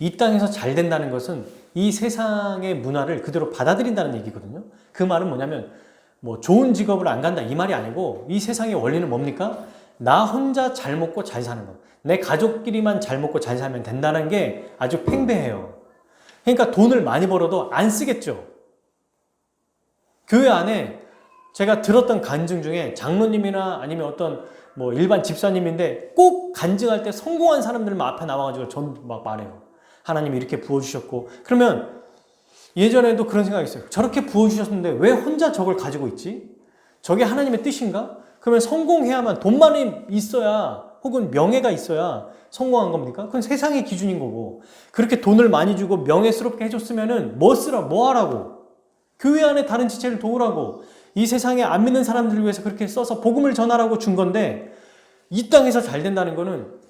이 땅에서 잘 된다는 것은 이 세상의 문화를 그대로 받아들인다는 얘기거든요. 그 말은 뭐냐면 뭐 좋은 직업을 안 간다 이 말이 아니고 이 세상의 원리는 뭡니까? 나 혼자 잘 먹고 잘 사는 것. 내 가족끼리만 잘 먹고 잘 살면 된다는 게 아주 팽배해요. 그러니까 돈을 많이 벌어도 안 쓰겠죠. 교회 안에 제가 들었던 간증 중에 장로님이나 아니면 어떤 뭐 일반 집사님인데 꼭 간증할 때 성공한 사람들만 앞에 나와가지고 전 막 말해요. 하나님이 이렇게 부어주셨고. 그러면 예전에도 그런 생각이 있어요. 저렇게 부어주셨는데 왜 혼자 저걸 가지고 있지? 저게 하나님의 뜻인가? 그러면 성공해야만 돈만이 있어야 혹은 명예가 있어야 성공한 겁니까? 그건 세상의 기준인 거고. 그렇게 돈을 많이 주고 명예스럽게 해줬으면은 뭐 하라고? 교회 안에 다른 지체를 도우라고. 이 세상에 안 믿는 사람들을 위해서 그렇게 써서 복음을 전하라고 준 건데 이 땅에서 잘 된다는 거는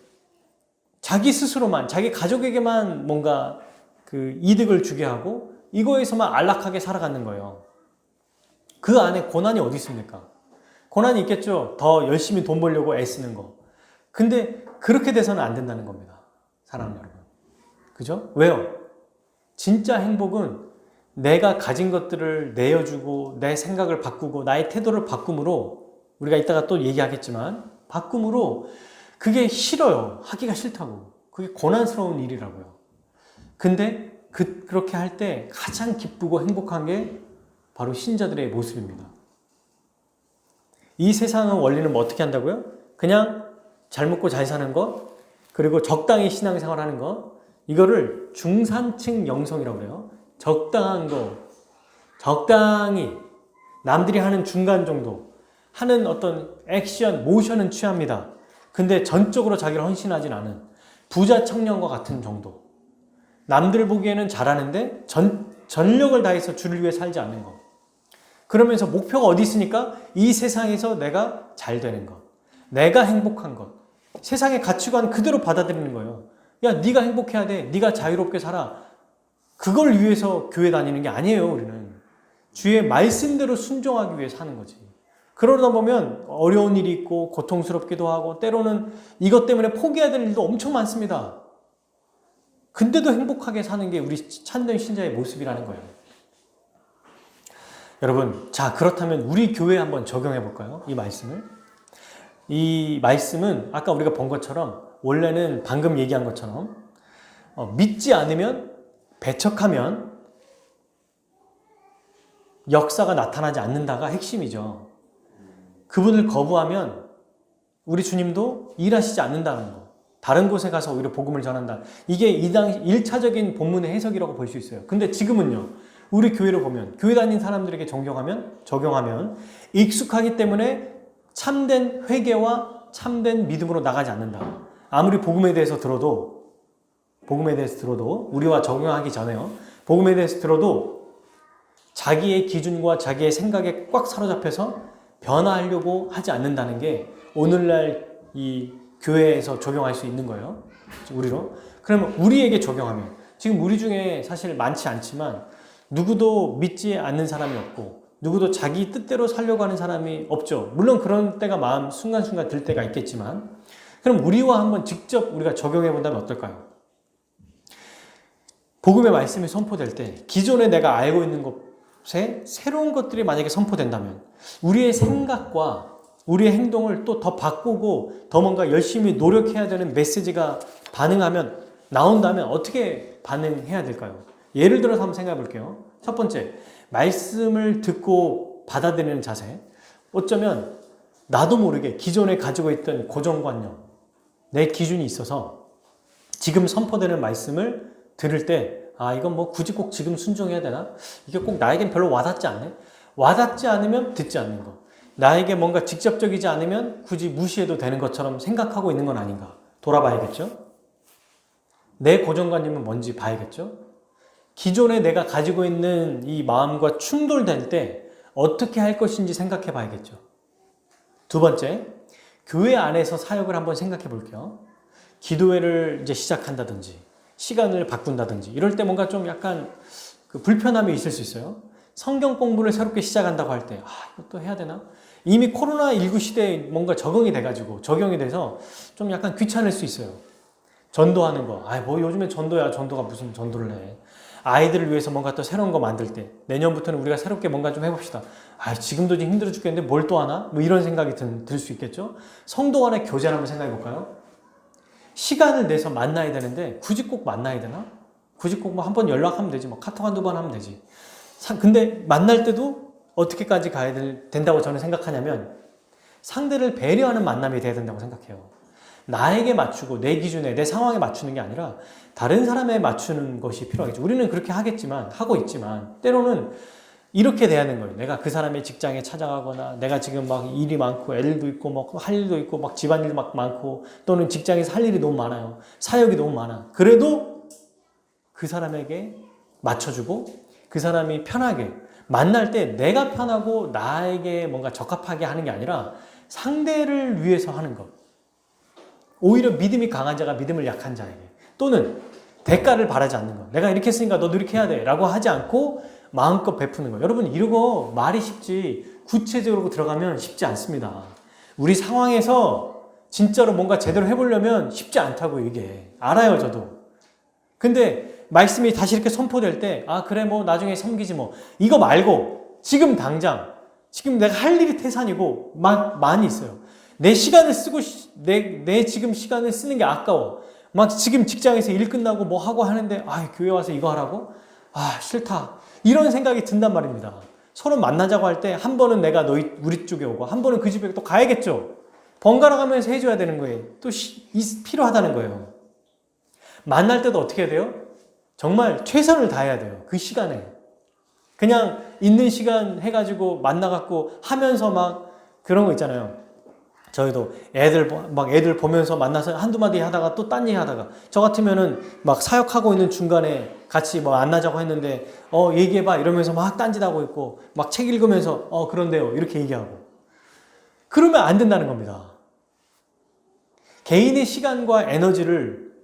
자기 스스로만, 자기 가족에게만 뭔가 그 이득을 주게 하고 이거에서만 안락하게 살아가는 거예요. 그 안에 고난이 어디 있습니까? 고난이 있겠죠. 더 열심히 돈 벌려고 애쓰는 거. 근데 그렇게 돼서는 안 된다는 겁니다. 사랑하는 여러분. 그죠? 왜요? 진짜 행복은 내가 가진 것들을 내어주고 내 생각을 바꾸고 나의 태도를 바꿈으로 우리가 이따가 또 얘기하겠지만 바꿈으로 그게 싫어요. 하기가 싫다고. 그게 고난스러운 일이라고요. 근데 그렇게 할 때 가장 기쁘고 행복한 게 바로 신자들의 모습입니다. 이 세상의 원리는 뭐 어떻게 한다고요? 그냥 잘 먹고 잘 사는 것, 그리고 적당히 신앙생활하는 것, 이거를 중산층 영성이라고 그래요. 적당한 거, 적당히 남들이 하는 중간 정도 하는 어떤 액션, 모션은 취합니다. 근데 전적으로 자기를 헌신하진 않은 부자 청년과 같은 정도. 남들 보기에는 잘하는데 전력을 다해서 주를 위해 살지 않는 것. 그러면서 목표가 어디 있으니까 이 세상에서 내가 잘 되는 것. 내가 행복한 것. 세상의 가치관 그대로 받아들이는 거예요. 야, 네가 행복해야 돼. 네가 자유롭게 살아. 그걸 위해서 교회 다니는 게 아니에요, 우리는. 주의 말씀대로 순종하기 위해 사는 거지. 그러다 보면 어려운 일이 있고 고통스럽기도 하고 때로는 이것 때문에 포기해야 될 일도 엄청 많습니다. 근데도 행복하게 사는 게 우리 참된 신자의 모습이라는 거예요. 여러분, 자, 그렇다면 우리 교회에 한번 적용해 볼까요? 이 말씀을. 이 말씀은 아까 우리가 본 것처럼 원래는 방금 얘기한 것처럼 믿지 않으면 배척하면 역사가 나타나지 않는다가 핵심이죠. 그분을 거부하면 우리 주님도 일하시지 않는다는 거. 다른 곳에 가서 오히려 복음을 전한다. 이게 이 당시 1차적인 본문의 해석이라고 볼 수 있어요. 근데 지금은요. 우리 교회를 보면 교회 다니는 사람들에게 적용하면 익숙하기 때문에 참된 회개와 참된 믿음으로 나가지 않는다. 아무리 복음에 대해서 들어도 우리와 적용하기 전에요. 복음에 대해서 들어도 자기의 기준과 자기의 생각에 꽉 사로잡혀서 변화하려고 하지 않는다는 게 오늘날 이 교회에서 적용할 수 있는 거예요. 우리로. 그러면 우리에게 적용하면 지금 우리 중에 사실 많지 않지만 누구도 믿지 않는 사람이 없고 누구도 자기 뜻대로 살려고 하는 사람이 없죠. 물론 그런 때가 마음 순간순간 들 때가 있겠지만 그럼 우리와 한번 직접 우리가 적용해 본다면 어떨까요? 복음의 말씀이 선포될 때 기존에 내가 알고 있는 것에 새로운 것들이 만약에 선포된다면 우리의 생각과 우리의 행동을 또 더 바꾸고 더 뭔가 열심히 노력해야 되는 메시지가 나온다면 어떻게 반응해야 될까요? 예를 들어서 한번 생각해 볼게요. 첫 번째, 말씀을 듣고 받아들이는 자세. 어쩌면 나도 모르게 기존에 가지고 있던 고정관념, 내 기준이 있어서 지금 선포되는 말씀을 들을 때 이건 뭐 굳이 꼭 지금 순종해야 되나? 이게 꼭 나에겐 별로 와닿지 않네? 와닿지 않으면 듣지 않는 거. 나에게 뭔가 직접적이지 않으면 굳이 무시해도 되는 것처럼 생각하고 있는 건 아닌가? 돌아봐야겠죠? 내 고정관념은 뭔지 봐야겠죠? 기존에 내가 가지고 있는 이 마음과 충돌될 때 어떻게 할 것인지 생각해 봐야겠죠. 두 번째, 교회 안에서 사역을 한번 생각해 볼게요. 기도회를 이제 시작한다든지 시간을 바꾼다든지 이럴 때 뭔가 좀 약간 불편함이 있을 수 있어요. 성경 공부를 새롭게 시작한다고 할 때 이것도 해야 되나? 이미 코로나19 시대에 뭔가 적용이 돼서 좀 약간 귀찮을 수 있어요. 전도하는 거. 뭐 요즘에 전도야. 전도가 무슨 전도를 해. 아이들을 위해서 뭔가 또 새로운 거 만들 때 내년부터는 우리가 새롭게 뭔가 좀 해봅시다. 지금도 좀 힘들어 죽겠는데 뭘 또 하나? 뭐 이런 생각이 들 수 있겠죠. 성도 간의 교제를 한번 생각해 볼까요? 시간을 내서 만나야 되는데 굳이 꼭 만나야 되나? 굳이 꼭 뭐 한 번 연락하면 되지. 뭐 카톡 한두 번 하면 되지. 근데 만날 때도 어떻게까지 가야 된다고 저는 생각하냐면 상대를 배려하는 만남이 돼야 된다고 생각해요. 나에게 맞추고 내 기준에 내 상황에 맞추는 게 아니라 다른 사람에 맞추는 것이 필요하겠죠. 우리는 그렇게 하고 있지만 때로는 이렇게 돼야 하는 거예요. 내가 그 사람의 직장에 찾아가거나 내가 지금 막 일이 많고 애들도 있고 막 할 일도 있고 막 집안일 막 많고 또는 직장에서 할 일이 너무 많아요. 사역이 너무 많아. 그래도 그 사람에게 맞춰주고 그 사람이 편하게 만날 때 내가 편하고 나에게 뭔가 적합하게 하는 게 아니라 상대를 위해서 하는 것. 오히려 믿음이 강한 자가 믿음을 약한 자에게 또는 대가를 바라지 않는 것. 내가 이렇게 했으니까 너도 이렇게 해야 돼 라고 하지 않고 마음껏 베푸는 거. 여러분 이러고 말이 쉽지 구체적으로 들어가면 쉽지 않습니다. 우리 상황에서 진짜로 뭔가 제대로 해보려면 쉽지 않다고 이게. 알아요 저도. 근데 말씀이 다시 이렇게 선포될 때 그래 뭐 나중에 섬기지 뭐 이거 말고 지금 당장 지금 내가 할 일이 태산이고 많이 있어요. 내 시간을 쓰고 내 지금 시간을 쓰는 게 아까워. 막 지금 직장에서 일 끝나고 뭐 하고 하는데 교회 와서 이거 하라고? 싫다. 이런 생각이 든단 말입니다. 서로 만나자고 할 때 한 번은 내가 우리 쪽에 오고 한 번은 그 집에 또 가야겠죠. 번갈아 가면서 해줘야 되는 거예요. 또 필요하다는 거예요. 만날 때도 어떻게 해야 돼요? 정말 최선을 다해야 돼요. 그 시간에. 그냥 있는 시간 해가지고 만나갖고 하면서 막 그런 거 있잖아요. 저희도 애들 보면서 만나서 한두 마디 하다가 또 딴 얘기 하다가 저 같으면은 막 사역하고 있는 중간에 같이 뭐 만나자고 했는데 얘기해봐 이러면서 막 딴짓하고 있고 막 책 읽으면서 그런데요 이렇게 얘기하고 그러면 안 된다는 겁니다. 개인의 시간과 에너지를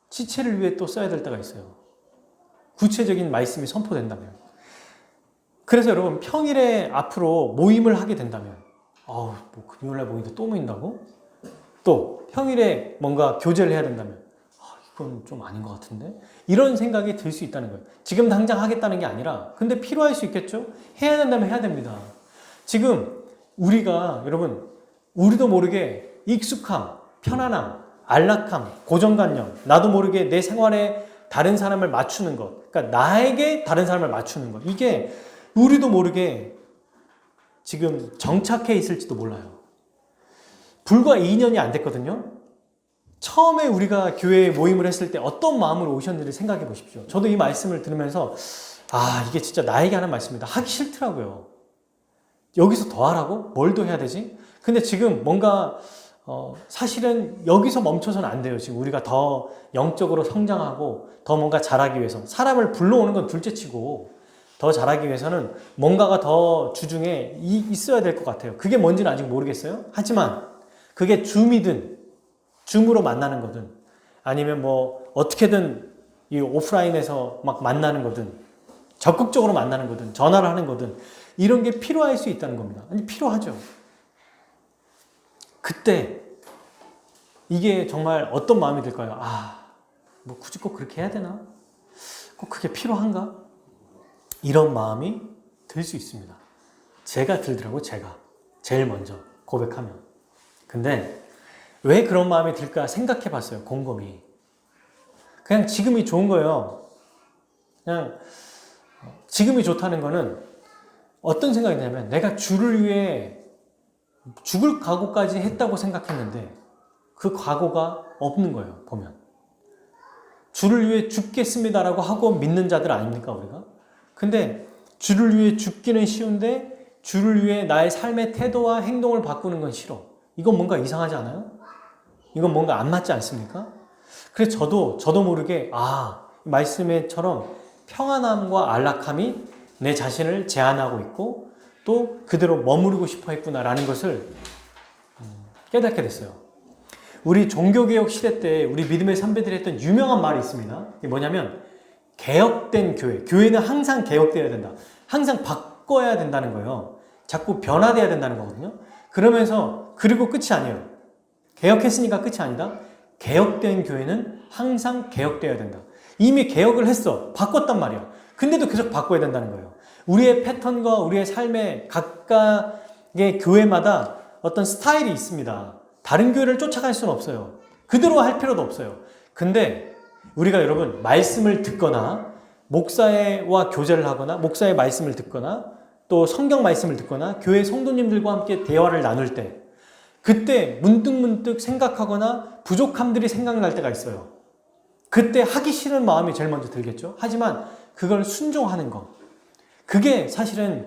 지체를 위해 또 써야 될 때가 있어요. 구체적인 말씀이 선포된다면. 그래서 여러분 평일에 앞으로 모임을 하게 된다면 뭐 금요일날 모이는데 또 모인다고? 또 평일에 뭔가 교제를 해야 된다면 이건 좀 아닌 것 같은데? 이런 생각이 들 수 있다는 거예요. 지금 당장 하겠다는 게 아니라 근데 필요할 수 있겠죠? 해야 된다면 해야 됩니다. 지금 여러분 우리도 모르게 익숙함, 편안함, 안락함, 고정관념 나도 모르게 내 생활에 다른 사람을 맞추는 것 그러니까 나에게 다른 사람을 맞추는 것 이게 우리도 모르게 지금 정착해 있을지도 몰라요. 불과 2년이 안 됐거든요. 처음에 우리가 교회에 모임을 했을 때 어떤 마음으로 오셨는지 생각해 보십시오. 저도 이 말씀을 들으면서 이게 진짜 나에게 하는 말씀이다. 하기 싫더라고요. 여기서 더 하라고? 뭘 더 해야 되지? 근데 지금 뭔가 사실은 여기서 멈춰서는 안 돼요. 지금 우리가 더 영적으로 성장하고 더 뭔가 잘하기 위해서 사람을 불러오는 건 둘째치고 더 잘하기 위해서는 뭔가가 더 주중에 있어야 될 것 같아요. 그게 뭔지는 아직 모르겠어요. 하지만 그게 줌이든 줌으로 만나는 거든 아니면 뭐 어떻게든 이 오프라인에서 막 만나는 거든 적극적으로 만나는 거든 전화를 하는 거든 이런 게 필요할 수 있다는 겁니다. 아니 필요하죠. 그때 이게 정말 어떤 마음이 들까요? 뭐 굳이 꼭 그렇게 해야 되나? 꼭 그게 필요한가? 이런 마음이 들 수 있습니다. 제가 들더라고요. 제가 제일 먼저 고백하면. 근데 왜 그런 마음이 들까 생각해 봤어요. 곰곰이. 그냥 지금이 좋은 거예요. 그냥 지금이 좋다는 거는 어떤 생각이 드냐면 내가 주를 위해 죽을 각오까지 했다고 생각했는데 그 각오가 없는 거예요. 보면. 주를 위해 죽겠습니다라고 하고 믿는 자들 아닙니까 우리가? 근데 주를 위해 죽기는 쉬운데 주를 위해 나의 삶의 태도와 행동을 바꾸는 건 싫어. 이건 뭔가 이상하지 않아요? 이건 뭔가 안 맞지 않습니까? 그래서 저도 모르게 말씀에처럼 평안함과 안락함이 내 자신을 제한하고 있고 또 그대로 머무르고 싶어 했구나라는 것을 깨닫게 됐어요. 우리 종교개혁 시대 때 우리 믿음의 선배들이 했던 유명한 말이 있습니다. 이게 뭐냐면 개혁된 교회. 교회는 항상 개혁되어야 된다. 항상 바꿔야 된다는 거예요. 자꾸 변화되어야 된다는 거거든요. 그러면서 그리고 끝이 아니에요. 개혁했으니까 끝이 아니다. 개혁된 교회는 항상 개혁되어야 된다. 이미 개혁을 했어. 바꿨단 말이야. 근데도 계속 바꿔야 된다는 거예요. 우리의 패턴과 우리의 삶의 각각의 교회마다 어떤 스타일이 있습니다. 다른 교회를 쫓아갈 수는 없어요. 그대로 할 필요도 없어요. 근데 우리가 여러분 말씀을 듣거나 목사와 교제를 하거나 목사의 말씀을 듣거나 또 성경 말씀을 듣거나 교회 성도님들과 함께 대화를 나눌 때 그때 문득문득 생각하거나 부족함들이 생각날 때가 있어요. 그때 하기 싫은 마음이 제일 먼저 들겠죠. 하지만 그걸 순종하는 것. 그게 사실은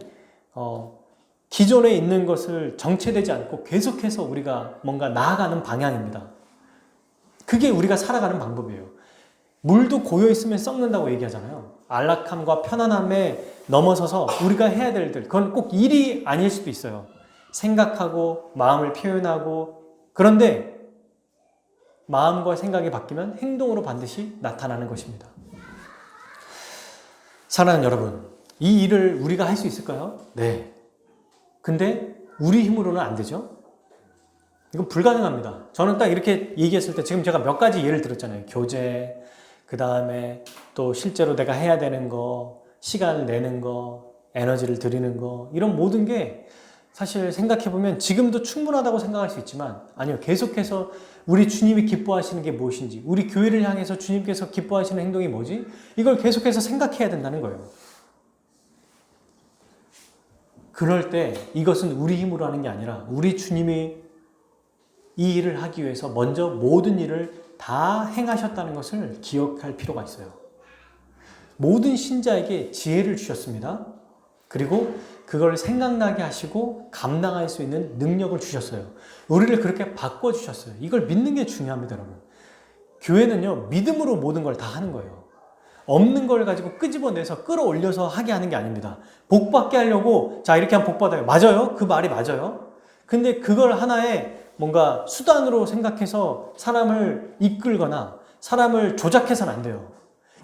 기존에 있는 것을 정체되지 않고 계속해서 우리가 뭔가 나아가는 방향입니다. 그게 우리가 살아가는 방법이에요. 물도 고여있으면 썩는다고 얘기하잖아요. 안락함과 편안함에 넘어서서 우리가 해야 될 일, 그건 꼭 일이 아닐 수도 있어요. 생각하고 마음을 표현하고 그런데 마음과 생각이 바뀌면 행동으로 반드시 나타나는 것입니다. 사랑하는 여러분, 이 일을 우리가 할 수 있을까요? 네. 근데 우리 힘으로는 안 되죠? 이건 불가능합니다. 저는 딱 이렇게 얘기했을 때 지금 제가 몇 가지 예를 들었잖아요. 교제, 그 다음에 또 실제로 내가 해야 되는 거, 시간을 내는 거, 에너지를 들이는 거 이런 모든 게 사실 생각해보면 지금도 충분하다고 생각할 수 있지만 아니요. 계속해서 우리 주님이 기뻐하시는 게 무엇인지 우리 교회를 향해서 주님께서 기뻐하시는 행동이 뭐지? 이걸 계속해서 생각해야 된다는 거예요. 그럴 때 이것은 우리 힘으로 하는 게 아니라 우리 주님이 이 일을 하기 위해서 먼저 모든 일을 다 행하셨다는 것을 기억할 필요가 있어요. 모든 신자에게 지혜를 주셨습니다. 그리고 그걸 생각나게 하시고 감당할 수 있는 능력을 주셨어요. 우리를 그렇게 바꿔주셨어요. 이걸 믿는 게 중요합니다, 여러분. 교회는요, 믿음으로 모든 걸 다 하는 거예요. 없는 걸 가지고 끄집어내서 끌어올려서 하게 하는 게 아닙니다. 복 받게 하려고, 자, 이렇게 하면 복 받아요. 맞아요? 그 말이 맞아요. 근데 그걸 하나의 뭔가 수단으로 생각해서 사람을 이끌거나 사람을 조작해서는 안 돼요.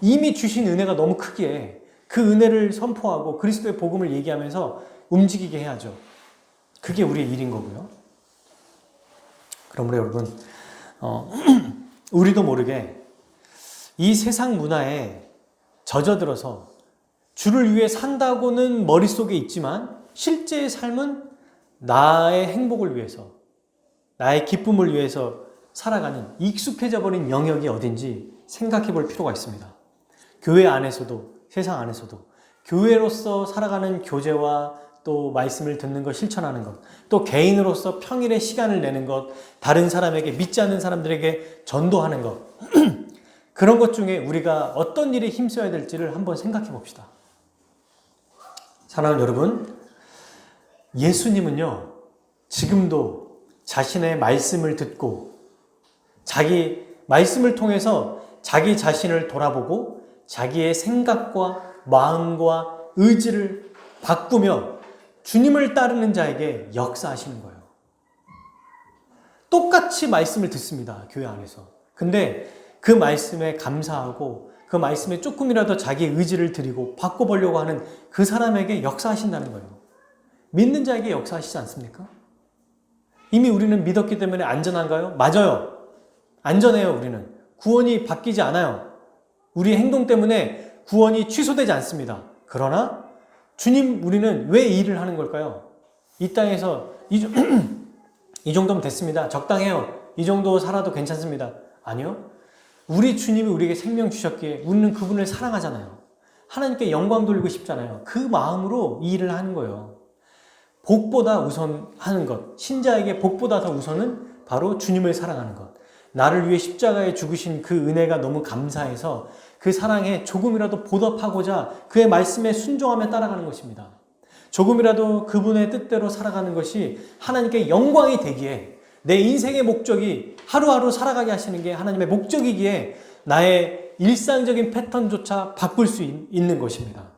이미 주신 은혜가 너무 크기에 그 은혜를 선포하고 그리스도의 복음을 얘기하면서 움직이게 해야죠. 그게 우리의 일인 거고요. 그러므로 여러분, 우리도 모르게 이 세상 문화에 젖어들어서 주를 위해 산다고는 머릿속에 있지만 실제의 삶은 나의 행복을 위해서, 나의 기쁨을 위해서 살아가는 익숙해져 버린 영역이 어딘지 생각해 볼 필요가 있습니다. 교회 안에서도 세상 안에서도 교회로서 살아가는 교제와 또 말씀을 듣는 것, 실천하는 것, 또 개인으로서 평일에 시간을 내는 것, 다른 사람에게, 믿지 않는 사람들에게 전도하는 것, 그런 것 중에 우리가 어떤 일에 힘써야 될지를 한번 생각해 봅시다. 사랑하는 여러분, 예수님은요, 지금도 자신의 말씀을 듣고 자기 말씀을 통해서 자기 자신을 돌아보고 자기의 생각과 마음과 의지를 바꾸며 주님을 따르는 자에게 역사하시는 거예요. 똑같이 말씀을 듣습니다. 교회 안에서. 근데 그 말씀에 감사하고 그 말씀에 조금이라도 자기의 의지를 드리고 바꿔보려고 하는 그 사람에게 역사하신다는 거예요. 믿는 자에게 역사하시지 않습니까? 이미 우리는 믿었기 때문에 안전한가요? 맞아요. 안전해요, 우리는. 구원이 바뀌지 않아요. 우리의 행동 때문에 구원이 취소되지 않습니다. 그러나 주님, 우리는 왜 이 일을 하는 걸까요? 이 땅에서 이 정도면 됐습니다. 적당해요. 이 정도 살아도 괜찮습니다. 아니요. 우리 주님이 우리에게 생명 주셨기에 우리는 그분을 사랑하잖아요. 하나님께 영광 돌리고 싶잖아요. 그 마음으로 이 일을 하는 거예요. 복보다 우선하는 것, 신자에게 복보다 더 우선은 바로 주님을 사랑하는 것. 나를 위해 십자가에 죽으신 그 은혜가 너무 감사해서 그 사랑에 조금이라도 보답하고자 그의 말씀에 순종하며 따라가는 것입니다. 조금이라도 그분의 뜻대로 살아가는 것이 하나님께 영광이 되기에, 내 인생의 목적이 하루하루 살아가게 하시는 게 하나님의 목적이기에 나의 일상적인 패턴조차 바꿀 수 있는 것입니다.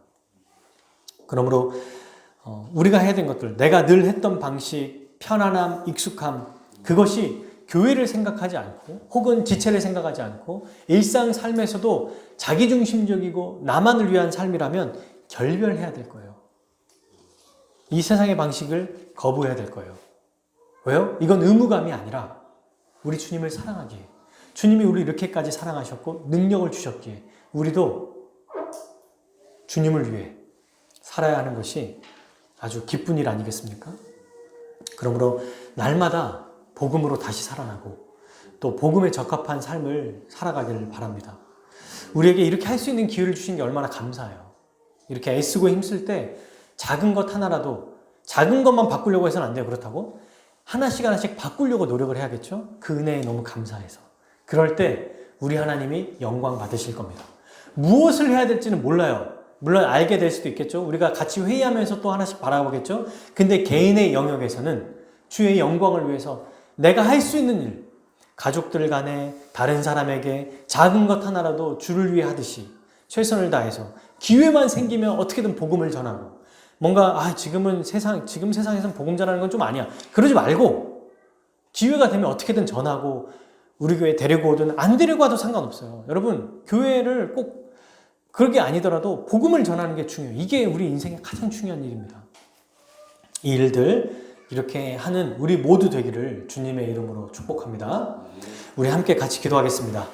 그러므로 우리가 해야 되는 것들, 내가 늘 했던 방식, 편안함, 익숙함, 그것이 교회를 생각하지 않고 혹은 지체를 생각하지 않고 일상 삶에서도 자기중심적이고 나만을 위한 삶이라면 결별해야 될 거예요. 이 세상의 방식을 거부해야 될 거예요. 왜요? 이건 의무감이 아니라 우리 주님을 사랑하기에, 주님이 우리 이렇게까지 사랑하셨고 능력을 주셨기에 우리도 주님을 위해 살아야 하는 것이 아주 기쁜 일 아니겠습니까? 그러므로 날마다 복음으로 다시 살아나고 또 복음에 적합한 삶을 살아가기를 바랍니다. 우리에게 이렇게 할 수 있는 기회를 주신 게 얼마나 감사해요. 이렇게 애쓰고 힘쓸 때 작은 것 하나라도, 작은 것만 바꾸려고 해서는 안 돼요. 그렇다고 하나씩 하나씩 바꾸려고 노력을 해야겠죠. 그 은혜에 너무 감사해서. 그럴 때 우리 하나님이 영광 받으실 겁니다. 무엇을 해야 될지는 몰라요. 물론 알게 될 수도 있겠죠. 우리가 같이 회의하면서 또 하나씩 바라보겠죠. 근데 개인의 영역에서는 주의 영광을 위해서 내가 할 수 있는 일, 가족들 간에, 다른 사람에게 작은 것 하나라도 주를 위해 하듯이 최선을 다해서 기회만 생기면 어떻게든 복음을 전하고, 뭔가 지금 세상에선 복음 전하는 건 좀 아니야, 그러지 말고 기회가 되면 어떻게든 전하고 우리 교회 데리고 오든 안 데리고 와도 상관없어요. 여러분, 교회를 꼭 그게 아니더라도 복음을 전하는 게 중요해요. 이게 우리 인생의 가장 중요한 일입니다. 이 일들 이렇게 하는 우리 모두 되기를 주님의 이름으로 축복합니다. 우리 함께 같이 기도하겠습니다.